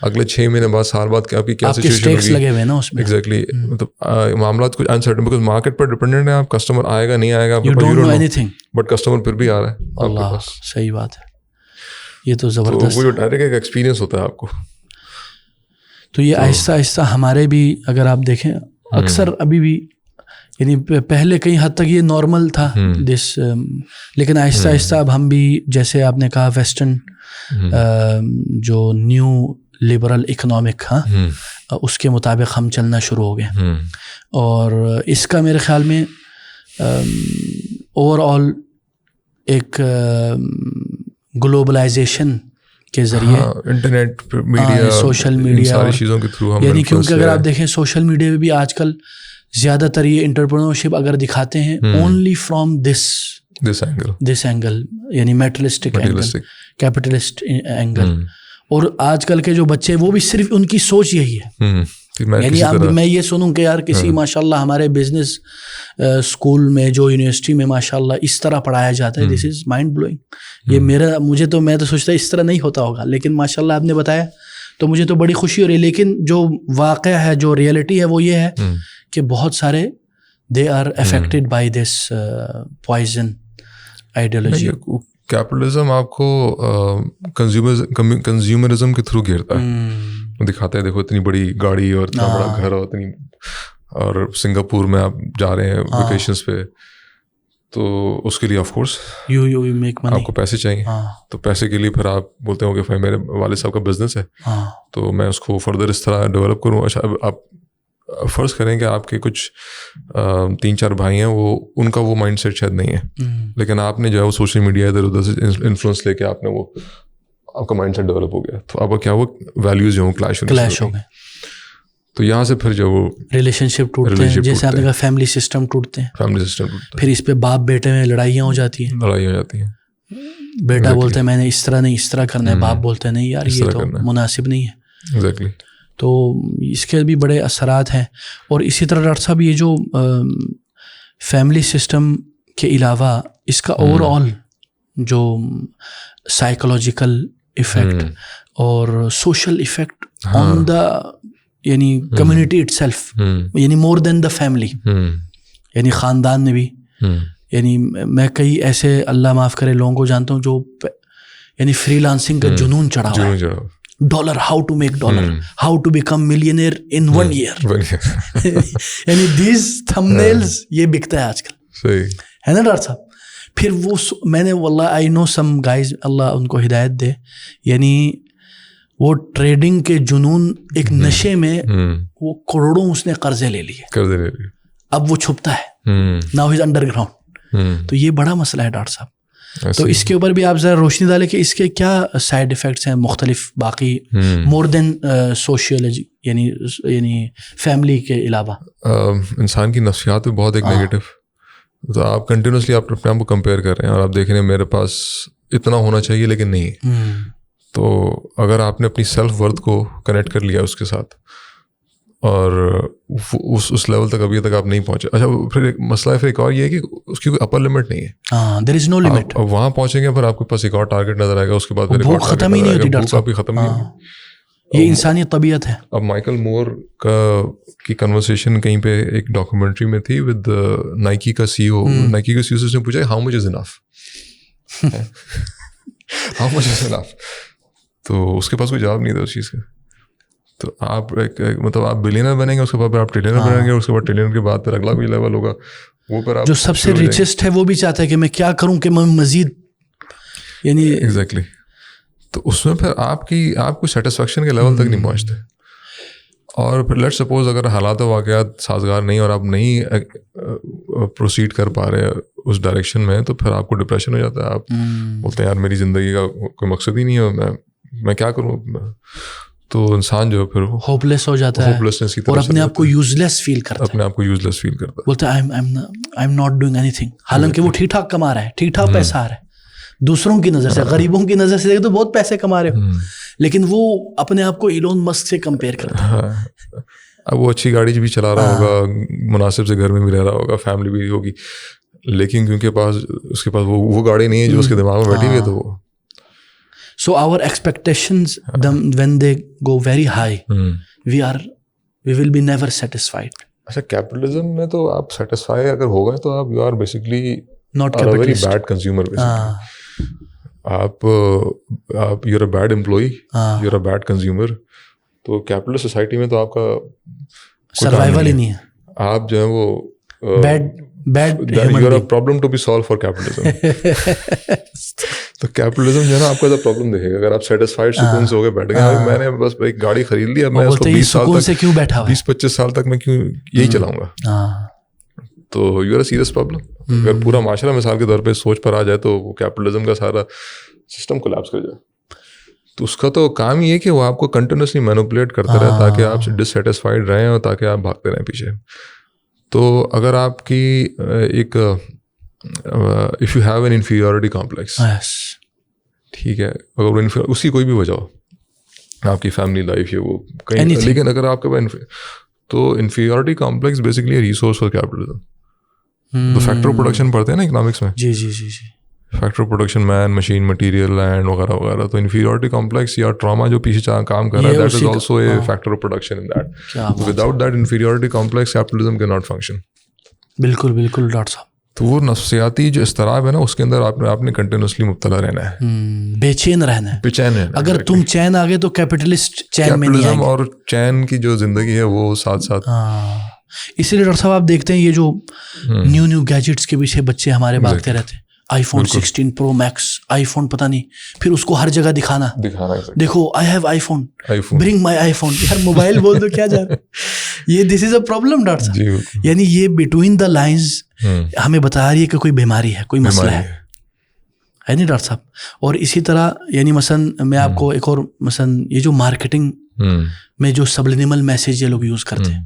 اگلے 6 مہینے بعد سال بعد آپ کی کیا سچویشن ہوگی لگے ہوئے نا اس میں. ایگزیکٹلی, مطلب معاملات کچھ uncertain, because market per dependent ہے, آپ کسٹمر آئے گا نہیں آئے گا بٹ کسٹمر پھر بھی آ رہا ہے آپ کے پاس. صحیح بات ہے, یہ تو زبردست. وہ جو ڈائریکٹ ایک ایکسپیرینس ہوتا ہے آپ کو. تو یہ آہستہ آہستہ ہمارے بھی اگر آپ دیکھیں اکثر ابھی بھی, یعنی پہلے کئی حد تک یہ نارمل تھا دس, لیکن آہستہ آہستہ اب ہم بھی جیسے آپ نے کہا ویسٹرن جو نیو لبرل اکنامک اس کے مطابق ہم چلنا شروع ہو گئے. اور اس کا میرے خیال میں اوور آل ایک گلوبلائزیشن کے ذریعے انٹرنیٹ, میڈیا, سوشل میڈیا, ساری چیزوں کے تھرو ہم, یعنی کیونکہ اگر آپ دیکھیں سوشل میڈیا پہ بھی آج کل زیادہ تر یہ انٹرپرینورشپ اگر دکھاتے ہیں اونلی فرام دس اینگل, یعنی میٹرلسٹک اینگل, کیپٹلسٹ اینگل. اور آج کل کے جو بچے وہ بھی صرف ان کی سوچ یہی ہے, یعنی اب میں یہ سنوں کہ یار کسی ماشاء اللہ ہمارے بزنس اسکول میں جو یونیورسٹی میں ماشاء اللہ اس طرح پڑھایا جاتا ہے, دس از مائنڈ بلوئنگ. یہ میں تو سوچتا اس طرح نہیں ہوتا ہوگا, لیکن ماشاء اللہ آپ نے بتایا تو مجھے تو بڑی خوشی ہو رہی ہے. لیکن جو واقعہ ہے, جو ریئلٹی ہے وہ یہ ہے کہ بہت سارے they are affected by this poison ideology. Capitalism آپ کو کنزیومرزم کے تھرو گھیرتا ہے, دکھاتے ہیں دیکھو اتنی بڑی گاڑی اور اتنا بڑا گھر اور اتنی, اور سنگاپور میں آپ جا رہے ہیں ویکیشنز پہ, تو اس کے لیے آف کورس آپ کو پیسے چاہیے. تو پیسے کے لیے پھر آپ بولتے ہو کہ میرے والد صاحب کا بزنس ہے تو میں اس کو فردر اس طرح ڈیولپ کروں. اچھا اب آپ فرض کریں کہ آپ کے کچھ 3-4 بھائی ہیں, وہ ان کا وہ مائنڈ سیٹ شاید نہیں ہے, لیکن آپ نے جو ہے وہ سوشل میڈیا ادھر ادھر سے انفلوئنس لے کے آپ نے وہ آپ کا مائنڈ سیٹ ڈیولپ ہو گیا, تو اب کیا وہ ویلیوز جو کلیش ہو گئے. تو یہاں سے پھر جو وہ ریلیشن شپ ٹوٹتے ہیں, جیسے آپ نے کہا فیملی سسٹم ٹوٹتے ہیں, پھر اس پہ باپ بیٹے میں لڑائیاں ہو جاتی ہیں. بیٹا بولتا ہے میں نے اس طرح نہیں اس طرح کرنا ہے, باپ بولتا ہے نہیں یار یہ تو مناسب نہیں ہے. ایگزیکٹلی. تو اس کے بھی بڑے اثرات ہیں. اور اسی طرح ڈاکٹر صاحب یہ جو فیملی سسٹم کے علاوہ اس کا اوور آل جو سائیکولوجیکل ایفیکٹ اور سوشل ایفیکٹ آن دا یعنی کمیونٹی اٹ سیلف, یعنی مور دین دا فیملی, یعنی خاندان میں بھی. یعنی میں کئی ایسے اللہ معاف کرے لوگوں کو جانتا ہوں جو یعنی فری لانسنگ کا جنون چڑھا ہوا ہے. Dollar, how to make dollar, how to become millionaire in 1 year. یعنی دیز تھمبنیلز یہ بکتا ہے آج کل, ہے نا ڈاکٹر صاحب. پھر وہ میں نے واللہ آئی نو سم گائز, اللہ ان کو ہدایت دے, یعنی وہ ٹریڈنگ کے جنون ایک نشے میں وہ کروڑوں اس نے قرضے لے لیے, اب وہ چھپتا ہے, now he is under ground. تو یہ بڑا مسئلہ ہے ڈاکٹر صاحب. تو اس کے اوپر بھی آپ ذرا روشنی ڈالیں کہ اس کے کیا سائڈ افیکٹس ہیں مختلف باقی مور دین سوشیولوجی, یعنی فیملی کے علاوہ. انسان کی نفسیات بھی بہت ایک نیگیٹو, تو آپ کنٹینیوسلی آپ اپنے آپ کو کمپیئر کر رہے ہیں اور آپ دیکھ رہے ہیں میرے پاس اتنا ہونا چاہیے لیکن نہیں. تو اگر آپ نے اپنی سیلف ورتھ کو کنیکٹ کر لیا اس کے ساتھ اور اس لیول تک ابھی تک آپ نہیں پہنچے. اچھا پھر ایک مسئلہ پھر ایک اور یہ ہے کہ اس کی کوئی اپر لمٹ نہیں ہے, دیر از نو لمٹ. اب وہاں پہنچیں گے پھر آپ کے پاس ایک اور ٹارگیٹ نظر آئے گا, اس کے بعد پھر ختم ہی نہیں ہوتی ڈاکٹر صاحب, ختم نہیں ہوتی. یہ انسانی طبیعت ہے. اب مائیکل مور کی کنورسیشن کہیں پہ ایک ڈاکومنٹری میں تھی ود نائکی کا سی او. نائکی کا سی او سے اس نے پوچھا how much is enough, how much از انف, تو اس کے پاس کوئی جواب نہیں تھا اس چیز کا. تو آپ مطلب آپ بلینر بنیں گے, اس کے بعد پھر آپ ٹریلینر بنیں گے, اس کے بعد ٹریلینر کے بعد پھر اگلا کوئی لیول ہوگا, وہ پھر آپ جو سب سے ریچسٹ ہے وہ بھی چاہتا ہے کہ میں کیا کروں کہ میں مزید, یعنی ایگزیکٹلی. تو اس میں پھر آپ کو سیٹسفیکشن کے لیول تک نہیں پہنچتے. اور پھر لیٹ سپوز اگر حالات و واقعات سازگار نہیں اور آپ نہیں پروسیڈ کر پا رہے اس ڈائریکشن میں, تو پھر آپ کو ڈپریشن ہو جاتا ہے. آپ بولتے ہیں یار میری زندگی کا کوئی مقصد ہی نہیں ہے, میں کیا کروں. تو انسان جو ہے پھر ہوپ لیس ہو جاتا ہے اور اپنے آپ کو یوز لیس فیل کرتا ہے, اپنے آپ کو یوز لیس فیل کرتا ہے, بولتا ہے I am not doing any thing. حالانکہ وہ ٹھیک ٹھاک کما رہا ہے, ٹھیک ٹھاک پیسہ آ رہا ہے, دوسروں کی نظر سے, غریبوں کی نظر سے دیکھے تو بہت پیسے کما رہے ہو, لیکن وہ اپنے آپ کو ایلون مسک سے کمپیئر کرتا ہے. اب وہ اچھی گاڑی بھی چلا رہا ہوگا, مناسب سے گھر میں بھی رہ رہا ہوگا, فیملی بھی ہوگی, لیکن کیونکہ اس کے پاس وہ گاڑی نہیں ہے جو اس کے دماغ میں بیٹھی ہوئی ہے. تو وہ So our expectations, when they go very high, we will be never satisfied. اچھا, کیپٹلزم میں تو آپ سیٹسفائی اگر ہو گئے تو آپ you are basically not a very capitalist. bad consumer basically. آپ you are a bad employee, you are a bad consumer. تو کیپٹلسٹ سوسائٹی میں تو آپ کا سروائیول ہی نہیں ہے. آپ جو ہے وہ bad you are a problem to be solve for capitalism. تو کیپٹلزم جو ہے نا آپ کو ایسا پرابلم دیکھے گا. اگر آپ سیٹسفائڈ سکون سے ہو کے بیٹھ گئے, میں نے بس ایک گاڑی خرید لی, اب میں اس کو 20 سال تک 20-25 سال تک میں کیوں یہی چلاؤں گا, تو you are a serious problem. اگر پورا معاشرہ مثال کے طور پہ سوچ پر آ جائے تو وہ کیپٹلزم کا سارا سسٹم کولیپس کر جائے. تو اس کا تو کام یہ ہے کہ وہ آپ کو کنٹینیوسلی مینوپولیٹ کرتا رہے تاکہ آپ ڈسسیٹسفائڈ رہیں اور تاکہ آپ بھاگتے رہیں پیچھے. تو اگر آپ کی ایک if you have an inferiority complex, ٹھیک ہے, اگر اسی کوئی بھی وجہ ہو, آپ کی فیملی لائف یا وہ کہیں, لیکن اگر آپ کے پاس تو inferiority complex basically resource for capitalism. تو فیکٹر آف پروڈکشن پڑھتے ہیں نا اکنامکس میں, جی جی جی جی, factor of production, man, machine, material, land وغیرہ وغیرہ. تو انفیریورٹی کمپلیکس یا ٹراما جو پیچھے کام کر رہا ہے, that is also a factor of production in that. Without that inferiority complex capitalism can not function. بالکل بالکل ڈاکٹر صاحب. تو وہ نفسیاتی جو اضطراب ہے نا, اس کے اندر آپ نے کنٹینیوسلی مبتلا رہنا ہے, بے چین رہنا ہے, بے چین رہنا. اگر تم چین آ گئے تو کیپٹلسٹ چین میں نہیں آئیں گے. اور چین کی جو زندگی ہے وہ ساتھ ساتھ. اسی لیے ڈاکٹر صاحب آپ دیکھتے ہیں یہ جو نیو گیجٹس کے پیچھے بچے ہمارے بھاگتے رہتے ہیں, آئی فون 16 پرو میکس, آئی فون پتہ نہیں, پھر اس کو ہر جگہ دکھانا, دیکھو I have I phone, bring my I phone. یار موبائل بول دو کیا جا رہا ہے. یہ دس از اے پرابلم ڈاکٹر صاحب. یعنی یہ بٹوین دا لائنز ہمیں بتا رہی ہے کہ کوئی بیماری ہے, کوئی مسئلہ ہے نہیں ڈاکٹر صاحب. اور اسی طرح یعنی مثلاً میں آپ کو ایک اور مثلاً یہ جو مارکیٹنگ میں جو سبلینیمل میسیج یہ لوگ یوز کرتے ہیں,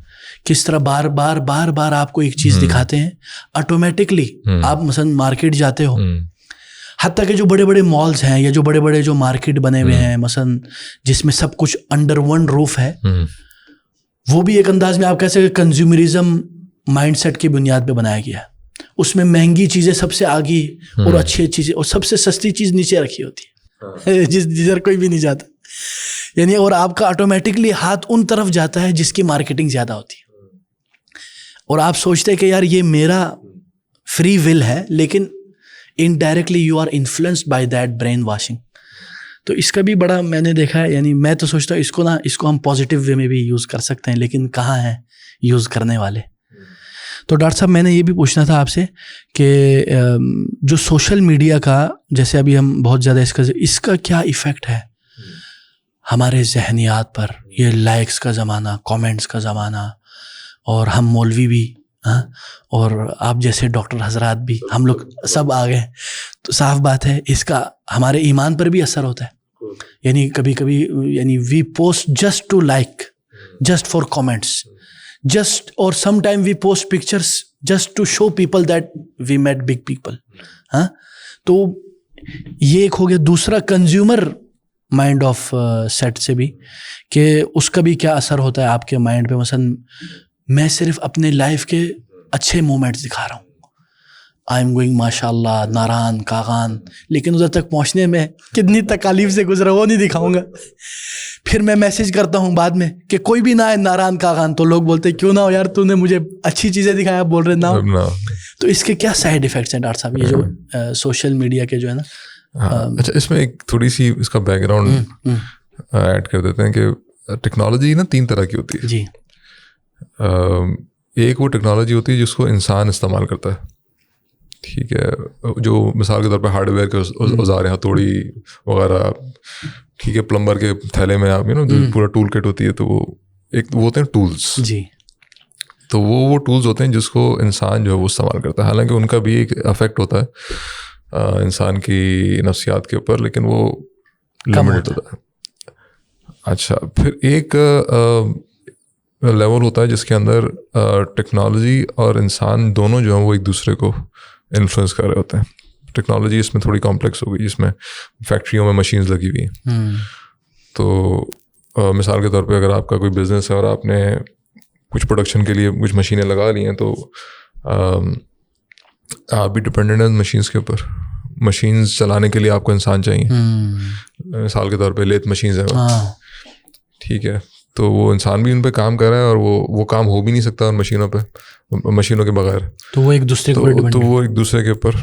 کس طرح بار بار بار بار آپ کو ایک چیز دکھاتے ہیں, آٹومیٹکلی آپ مثلاً مارکیٹ جاتے ہو, حتیٰ کہ جو بڑے بڑے مالز ہیں یا جو بڑے بڑے جو مارکیٹ بنے ہوئے ہیں مثلاً جس میں سب کچھ انڈر ون روف ہے, وہ بھی ایک انداز میں آپ کہہ سکتے کنزیومرزم مائنڈ سیٹ کی بنیاد پہ بنایا گیا ہے. اس میں مہنگی چیزیں سب سے آگے اور اچھی چیزیں, اور سب سے سستی چیز نیچے رکھی ہوتی ہے جدھر کوئی بھی نہیں جاتا. یعنی اور آپ کا آٹومیٹکلی ہاتھ ان طرف جاتا ہے جس کی مارکیٹنگ زیادہ ہوتی ہے, اور آپ سوچتے ہیں کہ یار یہ میرا فری ول ہے, لیکن indirectly you are influenced by that brainwashing. تو اس کا بھی بڑا میں نے دیکھا ہے. یعنی میں تو سوچتا ہوں اس کو ہم پازیٹیو وے میں بھی یوز کر سکتے ہیں, لیکن کہاں ہیں یوز کرنے والے. تو ڈاکٹر صاحب میں نے یہ بھی پوچھنا تھا آپ سے کہ جو سوشل میڈیا کا جیسے ابھی ہم بہت زیادہ اس کا کیا ایفیکٹ ہے ہمارے ذہنیات پر. یہ لائکس کا زمانہ, کامنٹس کا زمانہ, اور ہم مولوی بھی اور آپ جیسے ڈاکٹر حضرات بھی, ہم لوگ سب آ گئے. تو صاف بات ہے اس کا ہمارے ایمان پر بھی اثر ہوتا ہے. یعنی کبھی کبھی یعنی we post just to like, just for comments, just, اور some time we post pictures just to show people that we meet big people. تو یہ ایک ہو گیا. دوسرا کنزیومر مائنڈ آف سیٹ سے بھی کہ اس کا بھی کیا اثر ہوتا ہے آپ کے مائنڈ پہ. مثلاً میں صرف اپنے لائف کے اچھے مومنٹس دکھا رہا ہوں, آئی ایم گوئنگ ماشاء اللہ ناران کاغان, لیکن ادھر تک پہنچنے میں کتنی تکالیف سے گزرا وہ نہیں دکھاؤں گا. پھر میں میسیج کرتا ہوں بعد میں کہ کوئی بھی نہ ہے ناران کاغان, تو لوگ بولتے کیوں نہ ہو یار, تو نے مجھے اچھی چیزیں دکھایا, بول رہے نہ. تو اس کے کیا سائڈ ایفیکٹس ہیں ڈاکٹر صاحب یہ جو سوشل میڈیا کے جو ہے نا. اچھا, اس میں ایک تھوڑی سی اس کا بیک گراؤنڈ ایڈ کر دیتے ہیں کہ ٹیکنالوجی نا 3 طرح کی ہوتی ہے. جی. ایک وہ ٹیکنالوجی ہوتی ہے جس کو انسان استعمال کرتا ہے, ٹھیک ہے, جو مثال کے طور پہ ہارڈ ویئر کے اوزار ہیں, ہتھوڑی وغیرہ, ٹھیک ہے, پلمبر کے تھیلے میں آپ پورا ٹول کٹ ہوتی ہے, تو وہ ایک وہ ہوتے ہیں ٹولس جی. تو وہ ٹولس ہوتے ہیں جس کو انسان جو ہے وہ استعمال کرتا ہے, حالانکہ ان کا بھی ایک افیکٹ ہوتا ہے انسان کی نفسیات کے اوپر, لیکن وہ لمیٹڈ ہوتا ہے. اچھا, پھر ایک لیول ہوتا ہے جس کے اندر ٹیکنالوجی اور انسان دونوں جو ہیں وہ ایک دوسرے کو انفلوئنس کر رہے ہوتے ہیں. ٹیکنالوجی اس میں تھوڑی کمپلیکس ہو گئی, جس میں فیکٹریوں میں مشینز لگی ہوئی ہیں. تو مثال کے طور پہ اگر آپ کا کوئی بزنس ہے اور آپ نے کچھ پروڈکشن کے لیے کچھ مشینیں لگا لی ہیں, تو آپ بھی ڈپینڈنٹ ہیں مشینس کے اوپر. مشینز چلانے کے لیے آپ کو انسان چاہیے. مثال کے طور پہ لیت مشینز ہیں, ٹھیک ہے, تو وہ انسان بھی ان پہ کام کر رہا ہے اور وہ کام ہو بھی نہیں سکتا ان مشینوں کے بغیر. تو وہ ایک دوسرے کے اوپر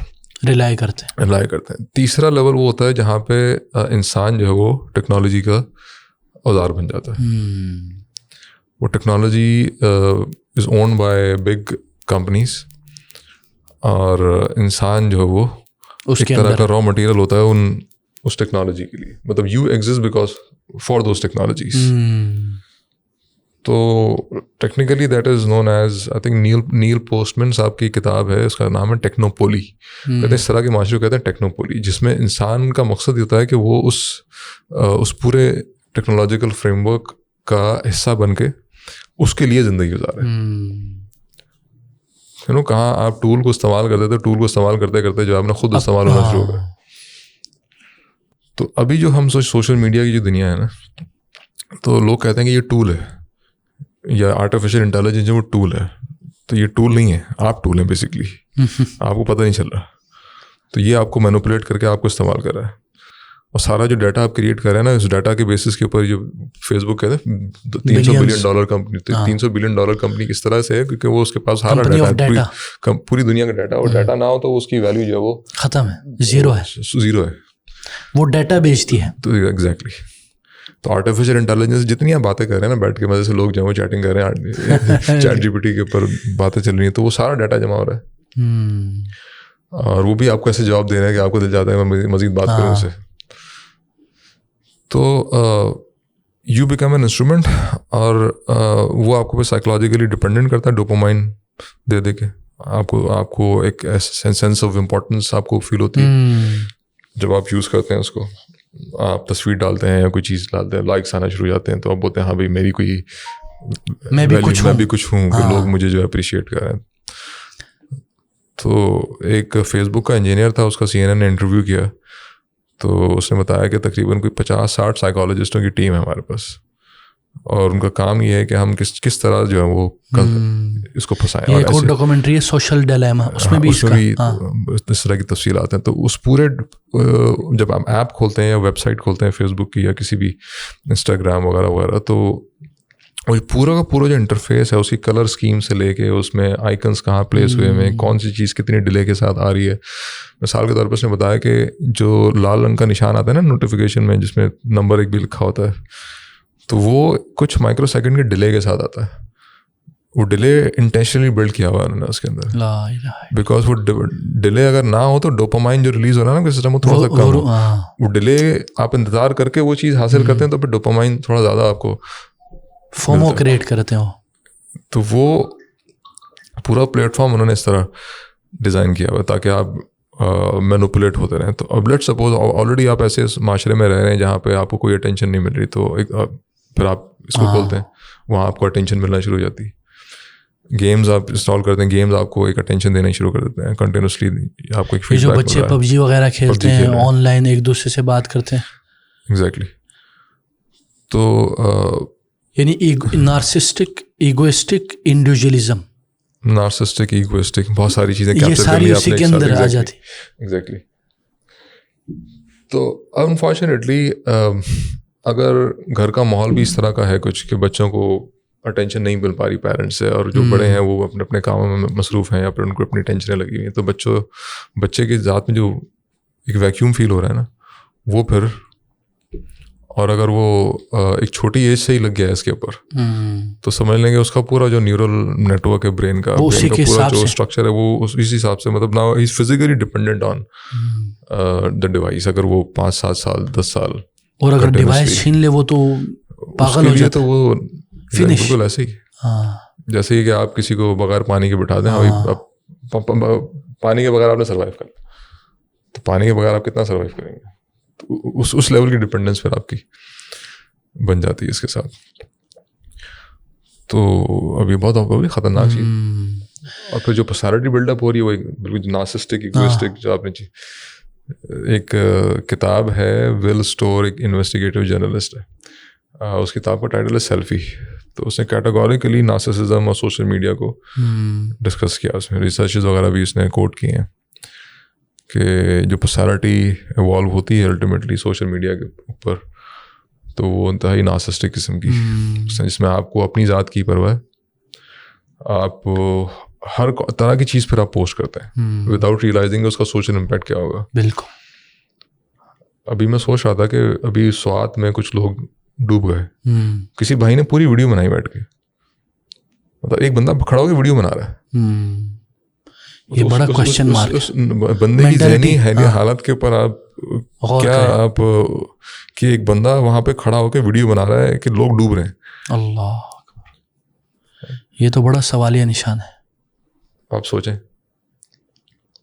ریلائی کرتے ہیں. تیسرا لیول وہ ہوتا ہے جہاں پہ انسان جو ہے وہ ٹیکنالوجی کا اوزار بن جاتا ہے. وہ technology is owned by big companies, اور انسان جو ہے وہ ایک طرح کا را مٹیریل ہوتا ہے اس ٹیکنالوجی کے لیے. مطلب you exist because for those technologies. تو technically that is known as I think Neil Postman Sahab کی کتاب ہے, اس کا نام ہے ٹیکنوپولی. کہتے ہیں اس طرح کے معاشرے کو کہتے ہیں ٹیکنوپولی, جس میں انسان کا مقصد یہ ہوتا ہے کہ وہ اس پورے ٹیکنالوجیکل فریم ورک کا حصہ بن کے اس کے لیے زندگی گزارے. کہاں آپ ٹول کو استعمال کرتے تھے, ٹول کو استعمال کرتے کرتے جو آپ نے خود استعمال ہونا شروع ہو گیا. تو ابھی جو ہم سوشل میڈیا کی جو دنیا ہے نا, تو لوگ کہتے ہیں کہ یہ ٹول ہے, یا آرٹیفیشیل انٹیلیجنس جو وہ ٹول ہے. تو یہ ٹول نہیں ہے, آپ ٹول ہیں بیسکلی. آپ کو پتہ نہیں چل رہا. تو یہ آپ کو مینوپولیٹ کر کے آپ کو استعمال کر رہا ہے, اور سارا جو ڈیٹا آپ کریٹ کر رہے ہیں نا, اس ڈیٹا کے بیسس کے اوپر جو فیس بک کہتے ہیں $300 بلین کمپنی, $300 بلین کمپنی کس طرح سے ہے, کیونکہ وہ اس کے پاس سارا ڈیٹا ہے, پوری دنیا کا ڈیٹا. اور ڈیٹا نہ ہو تو اس کی ویلیو جو ہے وہ ختم ہے, زیرو ہے. وہ ڈیٹا بیچتی ہے. تو ایگزیکٹلی. تو آرٹیفیشیل انٹیلیجنس جتنی آپ باتیں کر رہے ہیں نا بیٹھ کے مزے سے, لوگ جو ہے وہ چیٹنگ کر رہے ہیں, چیٹ جی پی ٹی کے اوپر باتیں چل رہی ہیں, تو وہ سارا ڈیٹا جمع ہو رہا ہے. اور وہ بھی آپ کو ایسے جواب دے رہے ہیں کہ آپ کو دل جاتا ہے میں مزید بات کروں اسے. تو یو بیکم این انسٹرومنٹ, اور وہ آپ کو سائیکولوجیکلی ڈپینڈنٹ کرتا ہے ڈوپامائن دے کے. آپ کو ایک سینس آف امپورٹنس آپ کو فیل ہوتی ہے جب آپ یوز کرتے ہیں اس کو. آپ تصویر ڈالتے ہیں یا کوئی چیز ڈالتے ہیں, لائکس آنا شروع ہو جاتے ہیں, تو آپ بولتے ہیں ہاں بھائی میری کوئی میں بھی کچھ ہوں کہ لوگ مجھے جو ہے اپریشیٹ کر رہے ہیں. تو ایک فیس بک کا انجینئر تھا, اس کا CNN نے انٹرویو کیا, تو اس نے بتایا کہ تقریباً کوئی 50-60 سائیکالوجسٹوں کی ٹیم ہے ہمارے پاس, اور ان کا کام یہ ہے کہ ہم کس طرح جو ہے وہ اس کو پھنسائیں. ایک اور ڈاکومنٹری ہے سوشل ڈیلیما, اس میں بھی اس طرح کی تفصیلات ہیں. تو اس پورے جب آپ ایپ کھولتے ہیں یا ویب سائٹ کھولتے ہیں فیس بک کی یا کسی بھی انسٹاگرام وغیرہ وغیرہ, تو وہ پورا کا پورا جو انٹرفیس ہے, اس کی کلر اسکیم سے لے کے اس میں آئکنس کہاں پلیس ہوئے ہیں, کون سی چیز کتنی ڈیلے کے ساتھ آ رہی ہے. مثال کے طور پر اس نے بتایا کہ جو لال رنگ کا نشان آتا ہے نا نوٹیفیکیشن میں, جس میں نمبر 1 بھی لکھا ہوتا ہے, تو وہ کچھ مائکرو سیکنڈ کے ڈیلے کے ساتھ آتا ہے. وہ ڈیلے انٹینشنلی بلڈ کیا ہوا ہے انہوں نے اس کے اندر, بیکاز وہ ڈیلے اگر نہ ہو تو ڈوپامائن جو ریلیز ہو رہا ہے نا سسٹم, وہ تھوڑا سا کم ہو. وہ ڈیلے آپ انتظار کر کے وہ چیز حاصل کرتے ہیں, تو پھر ڈوپامائن تھوڑا زیادہ آپ کو فومو کریٹ کرتے ہو. تو وہ پورا پلیٹ فارم انہوں نے اس طرح ڈیزائن کیا ہوا ہے تاکہ آپ مینوپولیٹ ہوتے رہیں. تو اب لیٹ سپوز آلریڈی آپ ایسے معاشرے میں رہ رہے ہیں جہاں پہ آپ کو کوئی اٹینشن نہیں مل رہی, تو پھر آپ اس کو کھولتے ہیں, وہاں آپ کو اٹینشن ملنا شروع ہو جاتی ہے. گیمز آپ انسٹال کرتے ہیں, گیمز آپ کو ایک اٹینشن دینا شروع کر دیتے ہیں کنٹینیوسلی. آپ کو ایک فیڈ بیک مل رہا ہے. جو بچے PUBG وغیرہ کھیلتے ہیں, آن لائن ایک دوسرے سے بات کرتے ہیں. ایگزیکٹلی. تو یعنی narcissistic, egoistic individualism, narcissistic, egoistic, بہت ساری چیزیں یہ ساری اسی کے اندر آ جاتی. ایگزیکٹلی. تو انفارچونیٹلی اگر گھر کا ماحول بھی اس طرح کا ہے کچھ کہ بچوں کو اٹینشن نہیں مل پا رہی پیرنٹس سے, اور جو بڑے ہیں وہ اپنے اپنے کاموں میں مصروف ہیں یا پھر ان کو اپنی ٹینشنیں لگی ہوئی ہیں, تو بچے کی ذات میں جو ایک ویکیوم فیل ہو رہا ہے نا وہ پھر, اور اگر وہ ایک چھوٹی ایج سے ہی لگ گیا ہے اس کے اوپر, تو سمجھ لیں گے اس کا پورا جو نیورل نیٹ ورک ہے برین کا پورا جو اسٹرکچر ہے وہ اسی حساب سے, مطلب now he is physically dependent on the device. اگر وہ 5-7 سال 10 سال اور اگر ڈیوائس چھین لے وہ تو پاگل ہو جاتا ہے. تو وہ بالکل ایسے ہی. جیسے ہی کہ آپ کسی کو بغیر پانی کے بٹھا دیں, پانی کے بغیر آپ نے سروائیو کر لیا, تو پانی کے بغیر آپ کتنا سروائیو کریں گے؟ تو اس لیول کی ڈپینڈنس پھر آپ کی بن جاتی ہے اس کے ساتھ. تو اب یہ بہت خطرناک چیز. اور پھر جو پرسنالٹی بلڈ اپ ہو رہی ہے وہ بالکل نارسسٹک ایگوئسٹک, جو آپ نے ایک کتاب ہے ول اسٹور, ایک انویسٹیگیٹو جرنلسٹ ہے, اس کتاب کا ٹائٹل ہے سیلفی. تو اس نے کیٹاگوریکلی نارسسزم اور سوشل میڈیا کو ڈسکس کیا. اس میں ریسرچز وغیرہ بھی اس نے کوٹ کیے ہیں کہ جو پرسنالٹی ایوالو ہوتی ہے الٹیمیٹلی سوشل میڈیا کے اوپر, تو وہ انتہائی نارسسٹک قسم کی, جس میں آپ کو اپنی ذات کی پرواہ ہے, آپ ہر طرح کی چیز پھر آپ پوسٹ کرتے ہیں وداؤٹ ریئلائزنگ اس کا سوشل امپیکٹ کیا ہوگا. بالکل. ابھی میں سوچ رہا تھا کہ ابھی سوات میں کچھ لوگ ڈوب گئے, کسی بھائی نے پوری ویڈیو بنائی بیٹھ کے, مطلب ایک بندہ کھڑا ہو کے ویڈیو بنا رہا ہے. یہ بڑا کوشچن مارک ہے بندے کی ذہنی حالت کے اوپر. آپ کیا آپ کہ ایک بندہ وہاں پہ کھڑا ہو کے ویڈیو بنا رہا ہے کہ لوگ ڈوب رہے ہیں. اللہ, یہ تو بڑا سوالیہ نشان ہے. آپ سوچیں,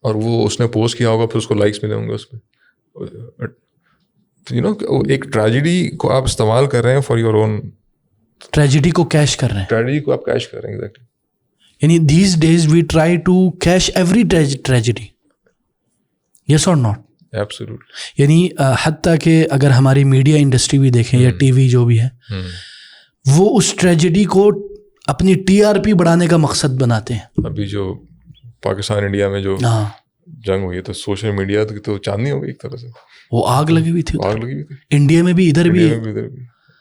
اور وہ اس نے پوسٹ کیا ہوگا, پھر اس کو لائکس ملے ہوں گے اس پہ. یو نو ایک ٹریجڈی کو آپ استعمال کر رہے ہیں فار یور اون, ٹریجڈی کو کیش کر رہے ہیں, ٹریجڈی کو آپ کیش کر رہے ہیں. ایگزیکٹلی. یعنی these days we try to cash every tragedy, yes اور ناٹ؟ ایبسلیوٹلی. یعنی حتیٰ کہ اگر ہماری میڈیا انڈسٹری بھی دیکھیں یا ٹی وی جو بھی ہے, وہ اس ٹریجڈی کو اپنی ٹی آر پی بڑھانے کا مقصد بناتے ہیں. ابھی جو پاکستان انڈیا میں جو جنگ ہوئی ہے, تو سوشل میڈیا تو چاندنی ہو گئی ایک طرح سے. وہ آگ لگی ہوئی تھی, آگ لگی ہوئی تھی انڈیا میں بھی, ادھر بھی,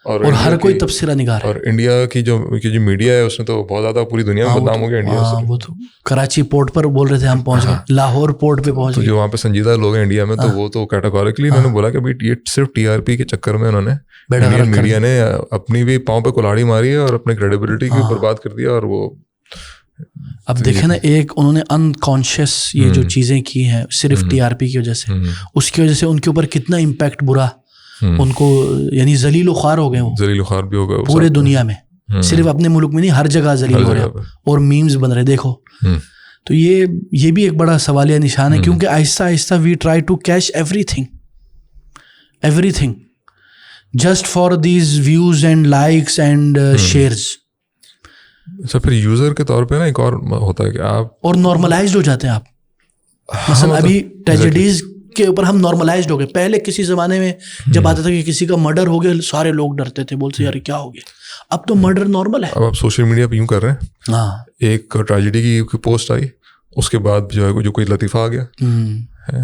اور ہر کوئی تبصرہ نگار ہے. اور انڈیا کی جو میڈیا ہے اس نے تو بہت زیادہ پوری دنیا میں بدنام ہو گیا انڈیا سے. وہ تو کراچی پورٹ پر بول رہے تھے ہم پہنچ گئے, لاہور پورٹ پہ پہنچ گئے. جو وہاں پہ سنجیدہ لوگ ہیں انڈیا میں, تو وہ تو کیٹاگوریکلی انہوں نے بولا کہ یہ صرف ٹی آر پی کے چکر میں انہوں نے میڈیا نے اپنی بھی پاؤں پہ کلاڑی ماری ہے اور اپنے کریڈیبلٹی کی برباد کر دیا. اور وہ اب دیکھیں نا, ایک انہوں نے انکانشیس یہ جو چیزیں کی ہیں صرف ٹی آر پی کی وجہ سے, اس کی وجہ سے ان کے اوپر کتنا امپیکٹ برا ان کو, یعنی ذلیل و خوار ہو گئے, وہ ذلیل و خوار بھی ہو گئے پورے دنیا میں, صرف اپنے ملک میں نہیں, ہر جگہ ذلیل ہو رہے ہیں اور میمز بن رہے. دیکھو, تو یہ بھی ایک بڑا سوالیہ نشان ہے, کیونکہ آہستہ آہستہ we try to cash everything just for these views and likes and shares. اچھا, پھر یوزر کے طور پہ نا ایک اور ہوتا ہے کہ آپ اور نارملائزڈ ہو جاتے ہیں آپ. مثلا ابھی ٹریجڈیز کے اوپر ہم نارملائزڈ ہو گئے. پہلے کسی زمانے میں جب آتا تھا کہ کسی کا مرڈر ہو گیا, سارے لوگ ڈرتے تھے, بولتے یار کیا ہو گیا. اب تو مرڈر نارمل ہے. اب آپ سوشل میڈیا پہ یوں کر رہے ہیں, ہاں, ایک ٹریجڈی کی پوسٹ آئی, اس کے بعد جو ہے جو کوئی لطیفہ آ گیا ہے,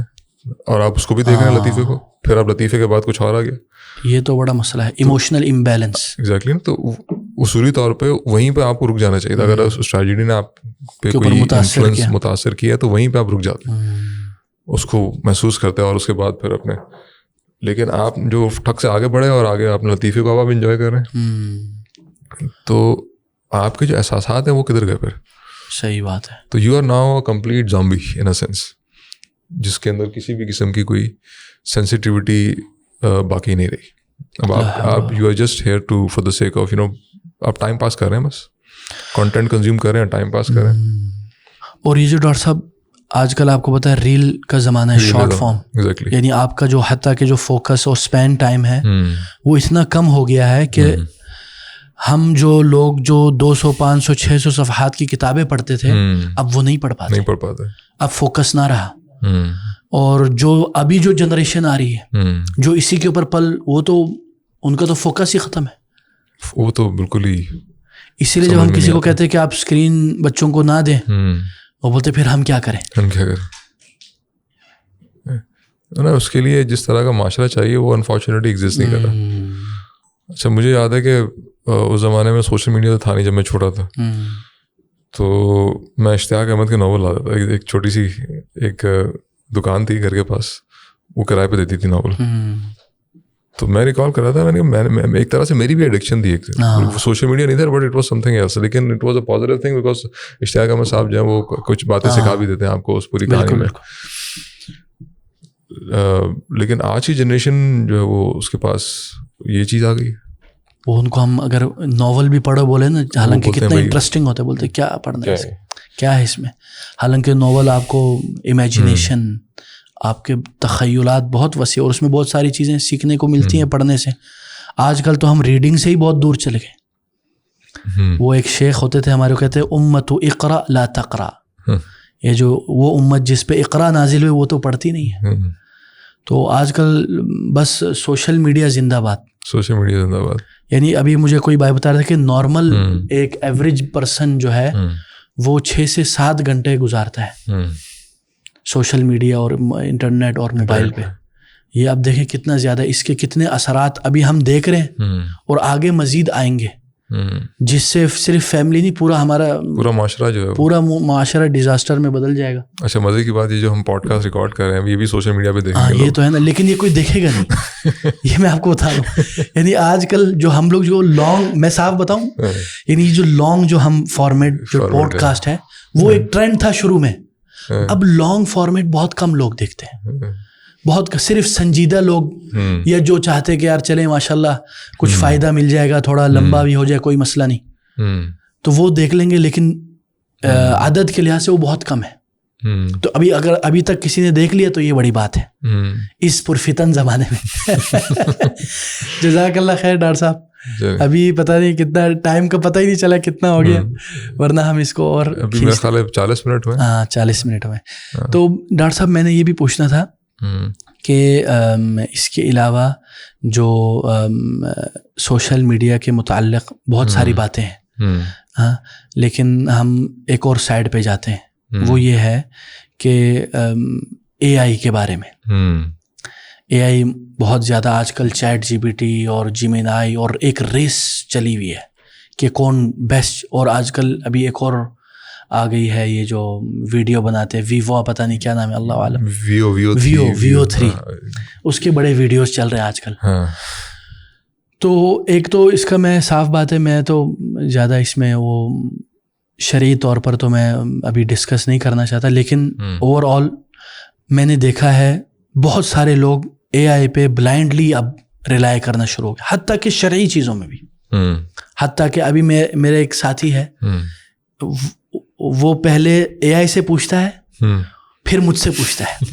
اور آپ اس کو بھی دیکھ رہے ہیں لطیفے کو, پھر آپ لطیفے کے بعد کچھ اور آ گیا. یہ تو بڑا مسئلہ ہے, ایموشنل امبیلنس. ایگزیکٹلی. تو اصولی طور پہ وہیں پہ آپ کو رک جانا چاہیے. اگر اس ٹریجڈی نے آپ پہ کوئی انفلوئنس متاثر کیا تو وہیں پہ آپ رک جاتے ہیں, اس کو محسوس کرتے ہیں, اور اس کے بعد پھر اپنے. لیکن آپ جو ٹھک سے آگے بڑھے اور آگے اپنے لطیفے کو آپ انجوائے کر رہے ہیں, تو آپ کے جو احساسات ہیں وہ کدھر گئے پھر؟ صحیح بات ہے. تو you are now complete zombie in a sense, جس کے اندر کسی بھی قسم کی کوئی سینسٹیوٹی باقی نہیں رہی. اب آپ you are just here to for the sake of آپ ٹائم پاس کر رہے ہیں, بس کانٹینٹ کنزیوم کر رہے ہیں, ٹائم پاس کر رہے ہیں. اور یہ جو ڈاکٹر صاحب آج کل آپ کو پتہ ہے ریل کا زمانہ ہے, شارٹ فارم. یعنی آپ کا جو حتیٰ کہ جو فوکس اور اسپین ٹائم ہے وہ اتنا کم ہو گیا ہے کہ ہم جو لوگ جو 200 500 600 صفحات کی کتابیں پڑھتے تھے, اب وہ نہیں پڑھ پاتے. اب فوکس نہ رہا. اور جو ابھی جو جنریشن آ رہی ہے جو اسی کے اوپر پل, وہ تو ان کا تو فوکس ہی ختم ہے. وہ تو بالکل ہی. اسی لیے جب ہم کسی کو کہتے ہیں کہ آپ اسکرین بچوں کو نہ دیں, وہ بولتے پھر ہم کیا کریں. اس کے لیے جس طرح کا معاشرہ چاہیے وہ انفارچونیٹلی ایگزسٹ نہیں کر رہا. اچھا, مجھے یاد ہے کہ اس زمانے میں سوشل میڈیا تو تھا نہیں جب میں چھوٹا تھا, تو میں اشتیاق احمد کے ناول لاتا تھا. ایک چھوٹی سی ایک دکان تھی گھر کے پاس, وہ کرائے پہ دیتی تھی ناول. تو میں ریکال کر رہا تھا, میں ایک طرح سے میری بھی ایڈکشن تھی ایک. سوشل میڈیا نہیں تھا but it was something else, لیکن it was a positive thing because Ishtiaq Ahmed Sahab جو ہیں وہ کچھ باتیں سکھا بھی دیتے ہیں آپ کو اس پوری کہانی میں. لیکن آج کی جنریشن جو ہے وہ اس کے پاس یہ چیز آ گئی, وہ ان کو ہم اگر ناول بھی پڑھو بولے نا, حالانکہ کتنا انٹرسٹنگ ہوتا ہے, بولتے کیا پڑھنا ہے, کیا ہے اس میں, حالانکہ ناول آپ کو امیجنیشن, آپ کے تخیلات بہت وسیع, اور اس میں بہت ساری چیزیں سیکھنے کو ملتی ہیں پڑھنے سے. آج کل تو ہم ریڈنگ سے ہی بہت دور چلے گئے. وہ ایک شیخ ہوتے تھے ہمارے, کو کہتے ہیں امت اقرا لا تقرا, یہ جو وہ امت جس پہ اقرا نازل ہوئی وہ تو پڑھتی نہیں ہے. تو آج کل بس سوشل میڈیا زندہ باد, سوشل میڈیا زندہ باد. یعنی ابھی مجھے کوئی بھائی بتا رہا تھا کہ نارمل ایک ایوریج پرسن جو ہے وہ 6 سے 7 گھنٹے گزارتا ہے سوشل میڈیا اور انٹرنیٹ اور موبائل پہ. یہ اب دیکھیں کتنا زیادہ, اس کے کتنے اثرات ابھی ہم دیکھ رہے ہیں اور آگے مزید آئیں گے, جس سے صرف فیملی نہیں, پورا ہمارا پورا معاشرہ جو ہے, پورا معاشرہ ڈیزاسٹر میں بدل جائے گا. اچھا مزے کی بات, یہ جو ہم پوڈ کاسٹ ریکارڈ کر رہے ہیں یہ بھی سوشل میڈیا پہ دیکھیں گے. یہ تو ہے نا, لیکن یہ کوئی دیکھے گا نہیں, یہ میں آپ کو بتا رہا ہوں. یعنی آج کل جو ہم لوگ جو لانگ, میں صاف بتاؤں, یعنی جو لانگ جو ہم فارمیٹ جو پوڈ کاسٹ ہے وہ ایک ٹرینڈ تھا شروع میں. اب لانگ فارمیٹ بہت کم لوگ دیکھتے ہیں, بہت صرف سنجیدہ لوگ, یا جو چاہتے کہ یار چلیں ماشاءاللہ کچھ فائدہ مل جائے گا, تھوڑا لمبا بھی ہو جائے کوئی مسئلہ نہیں, تو وہ دیکھ لیں گے. لیکن عدد کے لحاظ سے وہ بہت کم ہے. تو ابھی تک کسی نے دیکھ لیا تو یہ بڑی بات ہے اس پرفتن زمانے میں. جزاک اللہ خیر ڈاکٹر صاحب. ابھی پتہ نہیں کتنا ٹائم کا پتہ ہی نہیں چلا کتنا ہو گیا, ورنہ ہم اس کو اور 40 منٹ ہوئے. ہاں 40 منٹ ہوئے. تو ڈاکٹر صاحب میں نے یہ بھی پوچھنا تھا کہ اس کے علاوہ جو سوشل میڈیا کے متعلق بہت ساری باتیں ہیں, ہاں, لیکن ہم ایک اور سائڈ پہ جاتے ہیں, وہ یہ ہے کہ اے آئی کے بارے میں. اے آئی بہت زیادہ آج کل چیٹ جی پی ٹی اور جیمینائی اور ایک ریس چلی ہوئی ہے کہ کون بیسٹ. اور آج کل ابھی ایک اور آ گئی ہے, یہ جو ویڈیو بناتے ہیں ویوو, پتہ نہیں کیا نام ہے, اللہ عالم, ویو 3, اس کے بڑے ویڈیوز چل رہے ہیں آج کل. تو ایک تو اس کا میں صاف بات ہے, میں تو زیادہ اس میں وہ شرعی طور پر تو میں ابھی ڈسکس نہیں کرنا چاہتا, لیکن اوور آل میں نے دیکھا ہے بہت سارے لوگ اے آئی پہ بلائنڈلی اب ریلائی کرنا شروع ہو گئے, حتیٰ کہ شرعی چیزوں میں بھی. حتیٰ کہ ابھی میرا ایک ساتھی ہے, وہ پہلے اے آئی سے پوچھتا ہے, پھر مجھ سے پوچھتا ہے,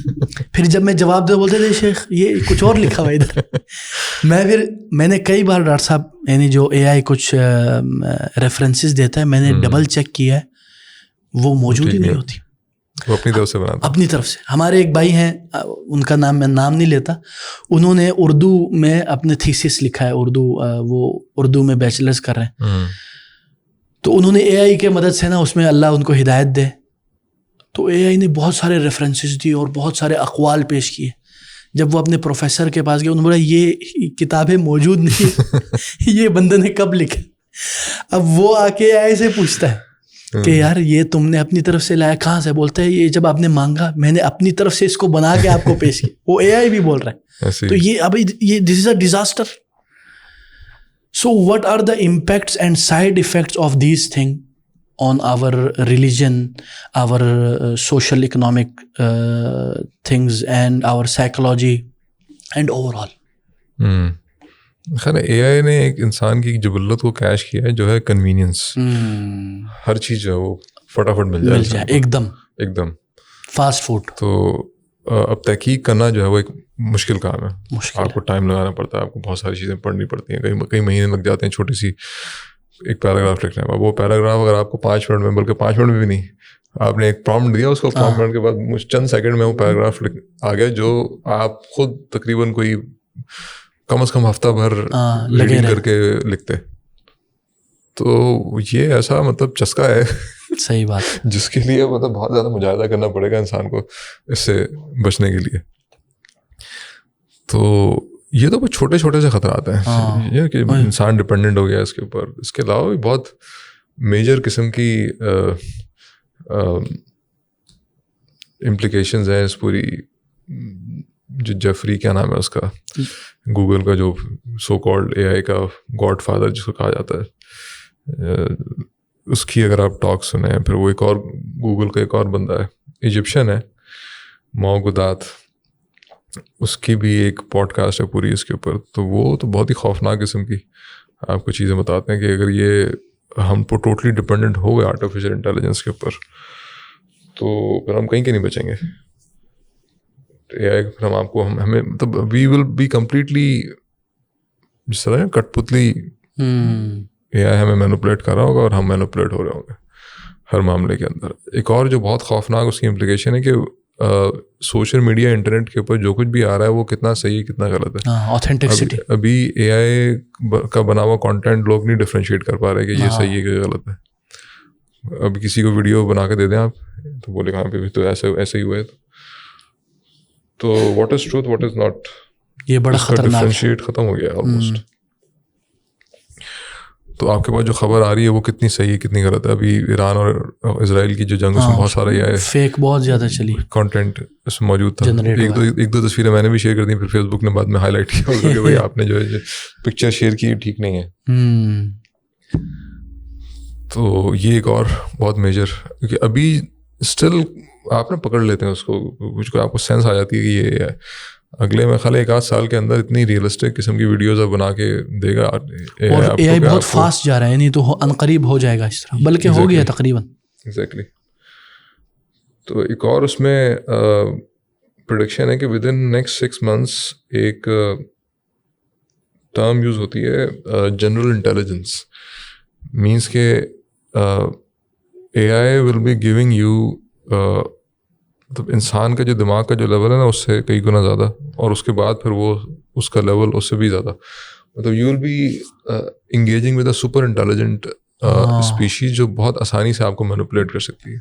پھر جب میں جواب دے بولتے تھے شیخ یہ کچھ اور لکھا ہوا ادھر. میں نے کئی بار ڈاکٹر صاحب, یعنی جو اے آئی کچھ ریفرنسز دیتا ہے, میں نے ڈبل چیک کیا ہے, وہ موجود ہی نہیں ہوتی, وہ اپنی طرف سے بناتا, اپنی طرف سے. ہمارے ایک بھائی ہیں, ان کا نام میں نام نہیں لیتا, انہوں نے اردو میں اپنے تھیسس لکھا ہے, وہ اردو میں بیچلرز کر رہے ہیں. تو انہوں نے اے آئی کے مدد سے نا, اس میں اللہ ان کو ہدایت دے, تو اے آئی نے بہت سارے ریفرنسز دی اور بہت سارے اقوال پیش کیے. جب وہ اپنے پروفیسر کے پاس گئے, انہوں نے بولا یہ کتابیں موجود نہیں, یہ بندے نے کب لکھا. اب وہ آ کے اے آئی سے پوچھتا ہے کہ یار یہ تم نے اپنی طرف سے لایا کہاں سے, بولتا ہے یہ جب آپ نے مانگا میں نے اپنی طرف سے اس کو بنا کے آپ کو پیش کیا. وہ اے آئی بھی بول رہا ہے. تو یہ اب یہ دس از اے disaster. So what are the impacts and side effects of these things on our religion, our social economic things and our psychology and overall? خیر اے آئی نے ایک انسان کی جبلت کو کیش کیا ہے, جو ہے کنوینئنس. ہر چیز جو ہے وہ فٹافٹ مل جائے ایک دم فاسٹ فوڈ. تو اب تحقیق کرنا جو ہے وہ ایک مشکل کام ہے, آپ کو ٹائم لگانا پڑتا ہے, آپ کو بہت ساری چیزیں پڑھنی پڑتی ہیں, کئی مہینے لگ جاتے ہیں چھوٹی سی ایک پیراگراف لکھنے میں. وہ پیراگراف اگر آپ کو 5 منٹ میں, بلکہ 5 منٹ میں بھی نہیں, آپ نے ایک پرومپٹ دیا, اس کو پرومپٹ منٹ کے بعد چند سیکنڈ میں وہ پیراگراف آ گیا, جو آپ خود تقریباً کوئی کم از کم ہفتہ بھر ریڈنگ کر کے لکھتے. تو یہ ایسا مطلب چسکا ہے, صحیح بات, جس کے لیے مطلب بہت زیادہ مجاہدہ کرنا پڑے گا انسان کو اس سے بچنے کے لیے. تو یہ تو بہت چھوٹے چھوٹے سے خطرات ہیں, یہ کہ انسان ڈپینڈنٹ ہو گیا اس کے اوپر. اس کے علاوہ بھی بہت میجر قسم کی امپلیکیشنز ہیں اس پوری, جو جیفری کیا نام ہے اس کا, گوگل کا جو سو کالڈ اے آئی کا گاڈ فادر جس کو کہا جاتا ہے, اس کی اگر آپ ٹاک سنیں, پھر وہ ایک اور گوگل کا ایک اور بندہ ہے, ایجپشن ہے, ماؤ گدات, اس کی بھی ایک پوڈ کاسٹ ہے پوری اس کے اوپر. تو وہ تو بہت ہی خوفناک قسم کی آپ کو چیزیں بتاتے ہیں کہ اگر یہ ہم کو ٹوٹلی ڈپینڈنٹ ہو گئے آرٹیفیشیل انٹیلیجنس کے اوپر تو پھر ہم کہیں کے نہیں بچیں گے. اے آئی ہم آپ کو ہمیں مطلب وی ول بی کمپلیٹلی جس طرح کٹ پتلی اے آئی ہمیں مینوپولیٹ کر رہا ہوگا اور ہم مینوپولیٹ ہو رہے ہوں گے ہر معاملے کے اندر. ایک اور جو بہت خوفناک اس کی امپلیکیشن ہے کہ سوشل میڈیا انٹرنیٹ کے اوپر جو کچھ بھی آ رہا ہے وہ کتنا صحیح ہے کتنا غلط ہے. آتھینٹکسٹی ابھی اے آئی کا بنا ہوا کانٹینٹ لوگ نہیں ڈفرینشیٹ کر پا رہے کہ یہ صحیح ہے کہ غلط ہے. ابھی کسی کو ویڈیو بنا کے دے دیں آپ تو بولے کہاں پہ بھی تو ایسے ہی ہوا ہے. تو what is truth what is not, یہ بڑا خطرناک ڈفرینشیٹ ختم ہو گیا آلموسٹ. تو آپ کے پاس جو خبر آ رہی ہے وہ کتنی صحیح ہے کتنی غلط ہے. ابھی ایران اور اسرائیل کی جو جنگ اس میں بہت سارا یہ ہے فیک بہت زیادہ چلی کانٹینٹ اس میں موجود تھا. ایک دو تصویریں میں نے بھی شیئر کر دی, پھر فیس بک نے بعد میں ہائی لائٹ کیا کہ بھائی آپ نے جو ہے پکچر شیئر کی ٹھیک نہیں ہے. تو یہ ایک اور بہت میجر, کیونکہ ابھی اسٹل آپ نے پکڑ لیتے ہیں اس کو, کچھ آپ کو سینس آ جاتی ہے کہ یہ اگلے میں خالی 1 آدھ سال کے اندر اتنی ریئلسٹک قسم کی ویڈیوز اب بنا کے دے گا. اور اے آئی بہت فاسٹ جا رہا ہے, نہیں تو عنقریب ہو جائے گا اس طرح, بلکہ ہو گیا تقریباً. ایگزیکٹلی. تو ایک اور اس میں پروڈکشن ہے کہ ود ان نیکسٹ 6 months ایک ٹرم یوز ہوتی ہے جنرل انٹیلیجنس. مینس کہ اے I will be giving you مطلب انسان کا جو دماغ کا جو لیول ہے نا اس سے کئی گنا زیادہ, اور اس کے بعد پھر وہ اس کا لیول اس سے بھی زیادہ, مطلب you will be engaging with a super intelligent species جو بہت آسانی سے آپ کو مینوپولیٹ کر سکتی ہے.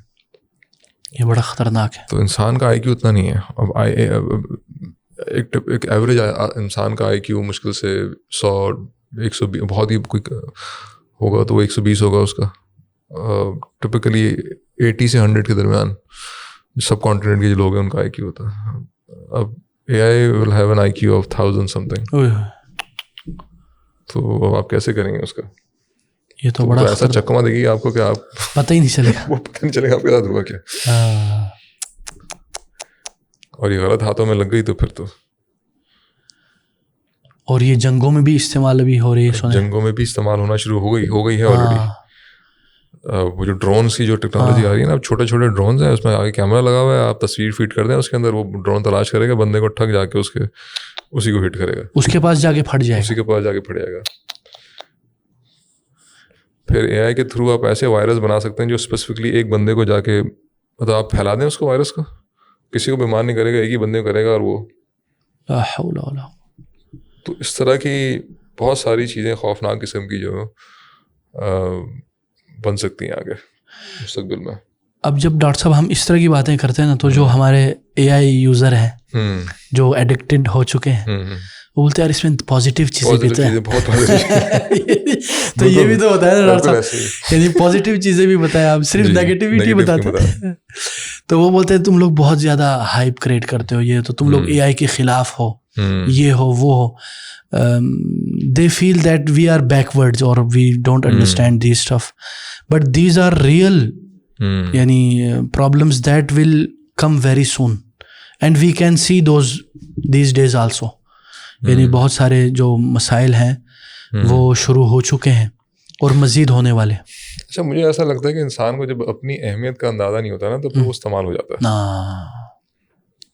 یہ بڑا خطرناک ہے. تو انسان کا آئی کیو اتنا نہیں ہے. اب ایک ایوریج انسان کا آئی کیو مشکل سے 100-120 بہت ہی کوئی ہوگا تو وہ 120 ہوگا اس کا. ٹپکلی 80 سے 100 کے درمیان سب کانٹیننٹ کے جو لوگ ہیں ان کا آئی کیو ہوتا ہے. اب a I will have an I Q of 1000 something. تو اب آپ کیسے کریں گے اس کا؟ یہ تو بڑا ایسا چکما دے گی آپ کو کہ آپ پتہ ہی نہیں چلے گا, وہ پتہ نہیں چلے گا آپ کے ساتھ ہوا کیا. اور یہ غلط ہاتھوں میں لگ گئی تو پھر تو. اور یہ جنگوں میں بھی استعمال ابھی ہو رہی ہے, جنگوں میں بھی استعمال ہونا شروع ہو گئی ہے آلریڈی. وہ جو ڈرونس کی جو ٹیکنالوجی آ رہی ہے نا, اب چھوٹے چھوٹے ڈرونز ہیں, اس میں آگے کیمرہ لگا ہوا ہے, آپ تصویر فیڈ کر دیں اس کے اندر, وہ ڈرون تلاش کرے گا بندے کو, ٹھگ جا کے اسی کو ہٹ کرے گا, اس کے پاس جا کے پھٹ جائے گا, اسی کے پاس جا کے پھٹ جائے گا. پھر اے آئی کے تھرو آپ ایسے وائرس بنا سکتے ہیں جو اسپیسیفکلی ایک بندے کو جا کے مطلب آپ پھیلا دیں اس کو, وائرس کو, کسی کو بیمار نہیں کرے گا, ایک ہی بندے کو کرے گا, اور وہ لا حول ولا. تو اس طرح کی بہت ساری چیزیں خوفناک قسم کی جو بن سکتی ہیں آگے مستقبل میں. اب جب ڈاکٹر صاحب ہم اس طرح کی باتیں کرتے ہیں نا, تو جو ہمارے اے آئی یوزر ہیں جو ایڈکٹڈ ہو چکے ہیں, وہ بولتے ہیں یار اس میں پازیٹیو چیزیں بھی تو ہیں. تو یہ بھی تو بتایا نا ڈاکٹر صاحب, یعنی پازیٹیو چیزیں بھی بتائیں, آپ صرف نیگیٹیوٹی بتاتے ہیں. تو وہ بولتے ہیں تم لوگ بہت زیادہ ہائپ کریٹ کرتے ہو, یہ تو تم لوگ اے آئی کے خلاف ہو, یہ ہو وہ ہو. They feel that we are backwards or we don't understand these stuff, but these are real yani problems that will come very soon and we can see these days also. یعنی بہت سارے جو مسائل ہیں وہ شروع ہو چکے ہیں اور مزید ہونے والے. اچھا, مجھے ایسا لگتا ہے کہ انسان کو جب اپنی اہمیت کا اندازہ نہیں ہوتا نا تو پھر وہ استعمال ہو جاتا ہے.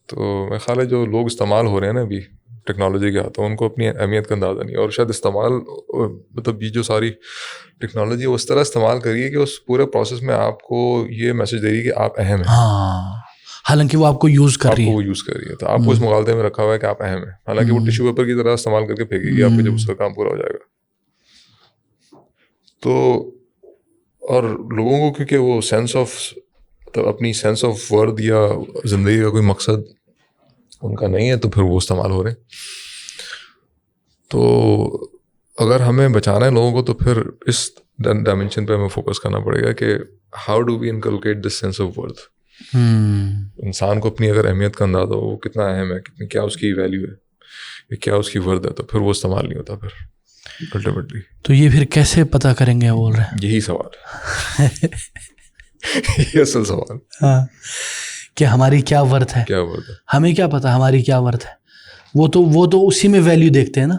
تو میرا خیال ہے جو لوگ استعمال ہو رہے ہیں نا ابھی ٹیکنالوجی کے ہاتھوں, ان کو اپنی اہمیت کا اندازہ نہیں, اور شاید استعمال مطلب یہ جو ساری ٹیکنالوجی ہے اس طرح استعمال کریے کہ اس پورے پروسیس میں آپ کو یہ میسج دے رہی ہے کہ آپ اہم ہیں, حالانکہ وہ آپ کو یوز کر رہی ہے, تو آپ کو اس مغالطے میں رکھا ہوا ہے کہ آپ اہم ہیں, حالانکہ وہ ٹیشو پیپر کی طرح استعمال کر کے پھینکے گی آپ کو جب اس کا کام پورا ہو جائے گا. تو اور لوگوں کو کیونکہ وہ سینس آف مطلب اپنی سینس آف ورتھ یا زندگی کا کوئی مقصد ان کا نہیں ہے, تو پھر وہ استعمال ہو رہے ہیں. تو اگر ہمیں بچانا ہے لوگوں کو تو پھر اس ڈائمینشن پہ ہمیں فوکس کرنا پڑے گا کہ how do we inculcate this sense of worth. انسان کو اپنی اگر اہمیت کا اندازہ ہو, وہ کتنا اہم ہے, کتنی کیا اس کی ویلیو ہے, کیا اس کی ورتھ ہے, تو پھر وہ استعمال نہیں ہوتا پھر الٹیمیٹلی. تو یہ پھر کیسے پتہ کریں گے بول رہے ہیں, یہی سوال ہے, یہ اصل سوال. ہاں, کہ ہماری کیا ورتھ ہے, کیا ورتھ ہے, ہمیں کیا پتہ ہماری کیا ورتھ ہے. وہ تو اسی میں ویلیو دیکھتے ہیں نا.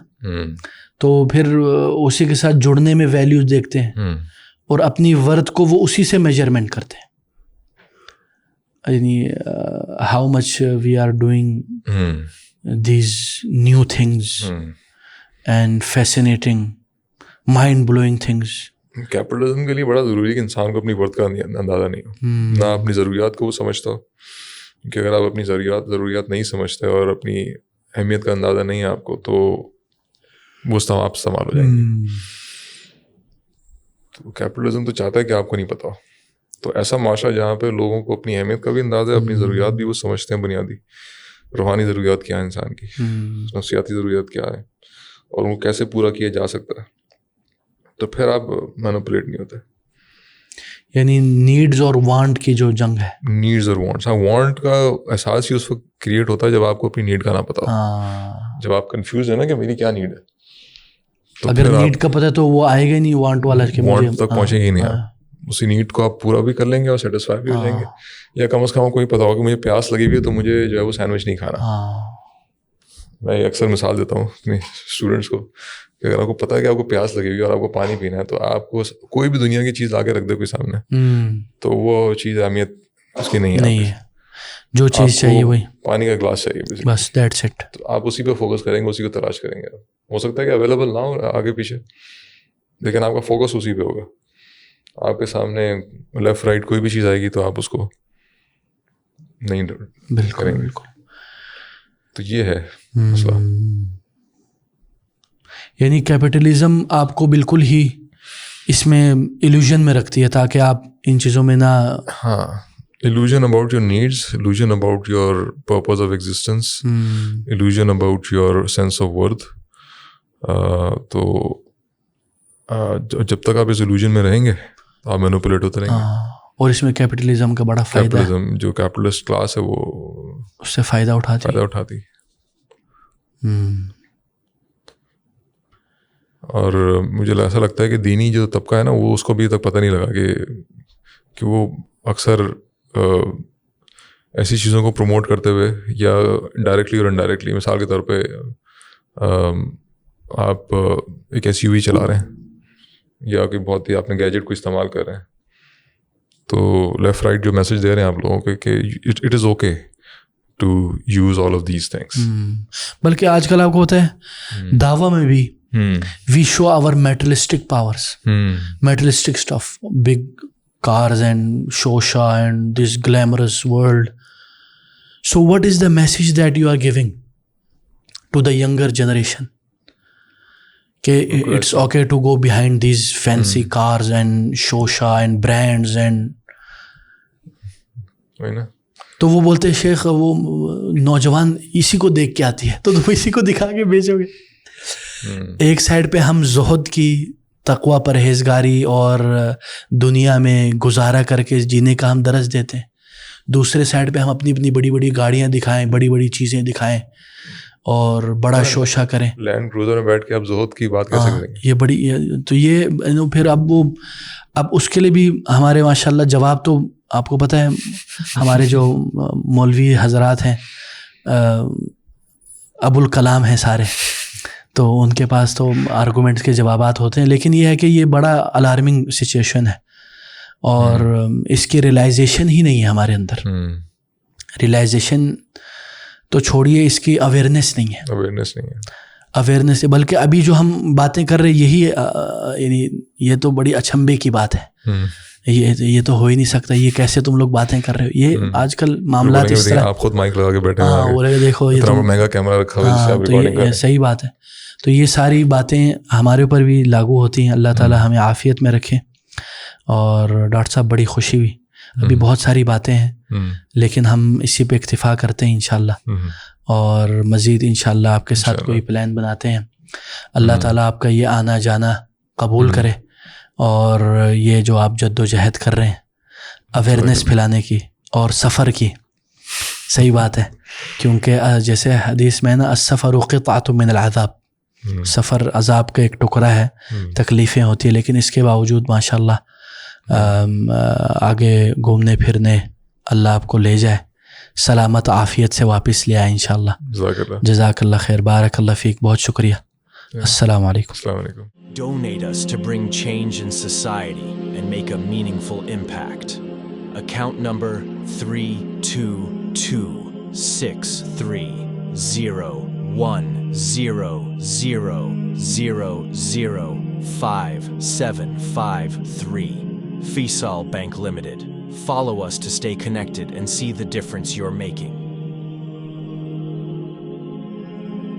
تو پھر اسی کے ساتھ جڑنے میں ویلیوز دیکھتے ہیں اور اپنی ورتھ کو وہ اسی سے میجرمنٹ کرتے ہیں. یعنی how much we are doing these new things and fascinating mind blowing things. Capitalism کے لیے بڑا ضروری ہے کہ انسان کو اپنی ورتھ کا اندازہ نہیں ہو, نہ اپنی ضروریات کو وہ سمجھتا ہو. کیونکہ اگر آپ اپنی ضروریات نہیں سمجھتے اور اپنی اہمیت کا اندازہ نہیں ہے آپ کو, تو وہ آپ استعمال ہو جائیں گے. تو کیپٹلزم تو چاہتا ہے کہ آپ کو نہیں پتا ہو. تو ایسا معاشرہ جہاں پہ لوگوں کو اپنی اہمیت کا بھی اندازہ ہے, اپنی ضروریات بھی وہ سمجھتے ہیں, بنیادی روحانی ضروریات کیا ہے انسان کی, نفسیاتی ضروریات کیا ہے اور وہ کیسے پورا کیا جا سکتا ہے, تو پھر آپ مینوپولیٹ نہیں ہوتے. یعنی نیڈز اور وانٹ کی جو جنگ ہے, نیڈز اور وانٹس. ہاں, وانٹ کا احساس ہی اس وقت کریٹ ہوتا ہے جب آپ کو اپنی نیڈ کا نہ پتا ہو, جب آپ کنفیوز ہیں نا کہ میری کیا نیڈ ہے. تو اگر نیڈ کا پتہ تو وہ آئے گا نہیں وانٹ والا, وانٹ تک پہنچے گی نہیں آپ. اسی نیڈ کو آپ پورا بھی کر لیں گے اور سیٹسفائی بھی ہو جائیں گے, یا کم از کم کوئی پتا ہوگا کہ مجھے پیاس لگی ہوئی ہے تو مجھے جو ہے وہ سینڈوچ نہیں کھانا. میں اکثر مثال دیتا ہوں اپنے اسٹوڈنٹس کو کہ اگر آپ کو پتا ہے کہ آپ کو پیاس لگی ہوئی ہے اور آپ کو پانی پینا ہے, تو آپ کو کوئی بھی دنیا کی چیز لا کے رکھ دے کوئی سامنے, تو وہ چیز اہمیت اس کی نہیں ہے. جو چیز چاہیے وہی پانی کا گلاس چاہیے بس, دیٹس اٹ. تو آپ اسی پہ فوکس کریں گے, اسی کو تلاش کریں گے. ہو سکتا ہے کہ اویلیبل نہ ہو آگے پیچھے, لیکن آپ کا فوکس اسی پہ ہوگا. آپ کے سامنے لیفٹ رائٹ کوئی بھی چیز آئے گی تو آپ اس کو نہیں کریں گے. تو یہ ہے مسئلہ. یعنی کیپٹلزم آپ کو بالکل ہی اس میں ایلوژن میں رکھتی ہے تاکہ آپ ان چیزوں میں نہ. ہاں, illusion about your needs, illusion about your purpose of existence, illusion about your sense of worth. تو جب تک آپ اس illusion میں رہیں گے تو آپ مینوپولیٹ ہوتے رہیں گے. اور اس میں کیپٹلزم کا بڑا فائدہ ہے. کیپٹلزم جو کیپٹلسٹ کلاس ہے وہ اس سے فائدہ اٹھاتی. اور مجھے ایسا لگتا ہے کہ دینی جو طبقہ ہے نا, وہ اس کو ابھی تک پتہ نہیں لگا کہ وہ اکثر ایسی چیزوں کو پروموٹ کرتے ہوئے یا ڈائریکٹلی اور انڈائریکٹلی, مثال کے طور پہ آپ ایک ایس یو وی چلا رہے ہیں یا کہ بہت ہی آپ نے گیجٹ کو استعمال کر رہے ہیں, تو لیفٹ رائٹ جو میسج دے رہے ہیں آپ لوگوں کو کہ it is okay to use all of these things. بلکہ آج کل آپ کو ہوتا ہے دعویٰ میں بھی we show our materialistic powers, materialistic stuff, big cars and shosha and this glamorous world. So what is the message that you are giving to the younger generation? Okay, it's okay to go behind these fancy cars and shosha and brands and تو وہ بولتے ہیں شیخ وہ نوجوان اسی کو دیکھ کے آتی ہے تو تم اسی کو دکھا کے بیچو گے. ایک سائڈ پہ ہم زہد کی, تقوی, پرہیزگاری اور دنیا میں گزارا کر کے جینے کا ہم درس دیتے ہیں, دوسرے سائڈ پہ ہم اپنی بڑی بڑی گاڑیاں دکھائیں, بڑی بڑی چیزیں دکھائیں اور بڑا شوشہ کریں. لینڈ کروزر میں بیٹھ کے آپ زہد کی بات کیسے کریں گے؟ یہ بڑی, تو یہ پھر اب اس کے لیے بھی ہمارے ماشاء اللہ جواب تو آپ کو پتہ ہے ہمارے جو مولوی حضرات ہیں ابو الکلام ہیں سارے, تو ان کے پاس تو آرگومنٹس کے جوابات ہوتے ہیں, لیکن یہ ہے کہ یہ بڑا الارمنگ سچویشن ہے اور اس کی ریلائزیشن ہی نہیں ہے ہمارے اندر. ریلائزیشن تو چھوڑیے, اس کی اویئرنیس نہیں ہے. اویئرنیس بلکہ ابھی جو ہم باتیں کر رہے یہی یعنی یہ تو بڑی اچھمبے کی بات ہے, یہ تو ہو ہی نہیں سکتا, یہ کیسے تم لوگ باتیں کر رہے ہو. یہ آج کل معاملات اس طرح, آپ خود مائک لگا کے بیٹھے ہیں, بولے دیکھو یہ تو مہنگا کیمرہ رکھا ہوا ہے, تو یہ صحیح بات ہے. تو یہ ساری باتیں ہمارے اوپر بھی لاگو ہوتی ہیں. اللہ تعالیٰ ہمیں عافیت میں رکھے. اور ڈاکٹر صاحب بڑی خوشی ہوئی, ابھی بہت ساری باتیں ہیں لیکن ہم اسی پہ اکتفا کرتے ہیں انشاءاللہ, اور مزید انشاءاللہ آپ کے ساتھ کوئی پلان بناتے ہیں. اللہ تعالیٰ آپ کا یہ آنا جانا قبول کرے, اور یہ جو آپ جد و جہد کر رہے ہیں اویئرنیس پھیلانے کی اور سفر کی, صحیح بات ہے, کیونکہ جیسے حدیث میں نا السفر قطعۃ من العذاب, سفر عذاب کا ایک ٹکڑا ہے, تکلیفیں ہوتی ہیں, لیکن اس کے باوجود ماشاءاللہ آگے گھومنے پھرنے اللہ آپ کو لے جائے, سلامت عافیت سے واپس لے آئے انشاءاللہ. جزاک اللہ خیر, بارک اللہ فیک, بہت شکریہ. السلام علیکم. السلام علیکم. Donate us to bring change in society and make a meaningful impact. Account number 322630000005753. Faisal Bank Limited. Follow us to stay connected and see the difference you're making.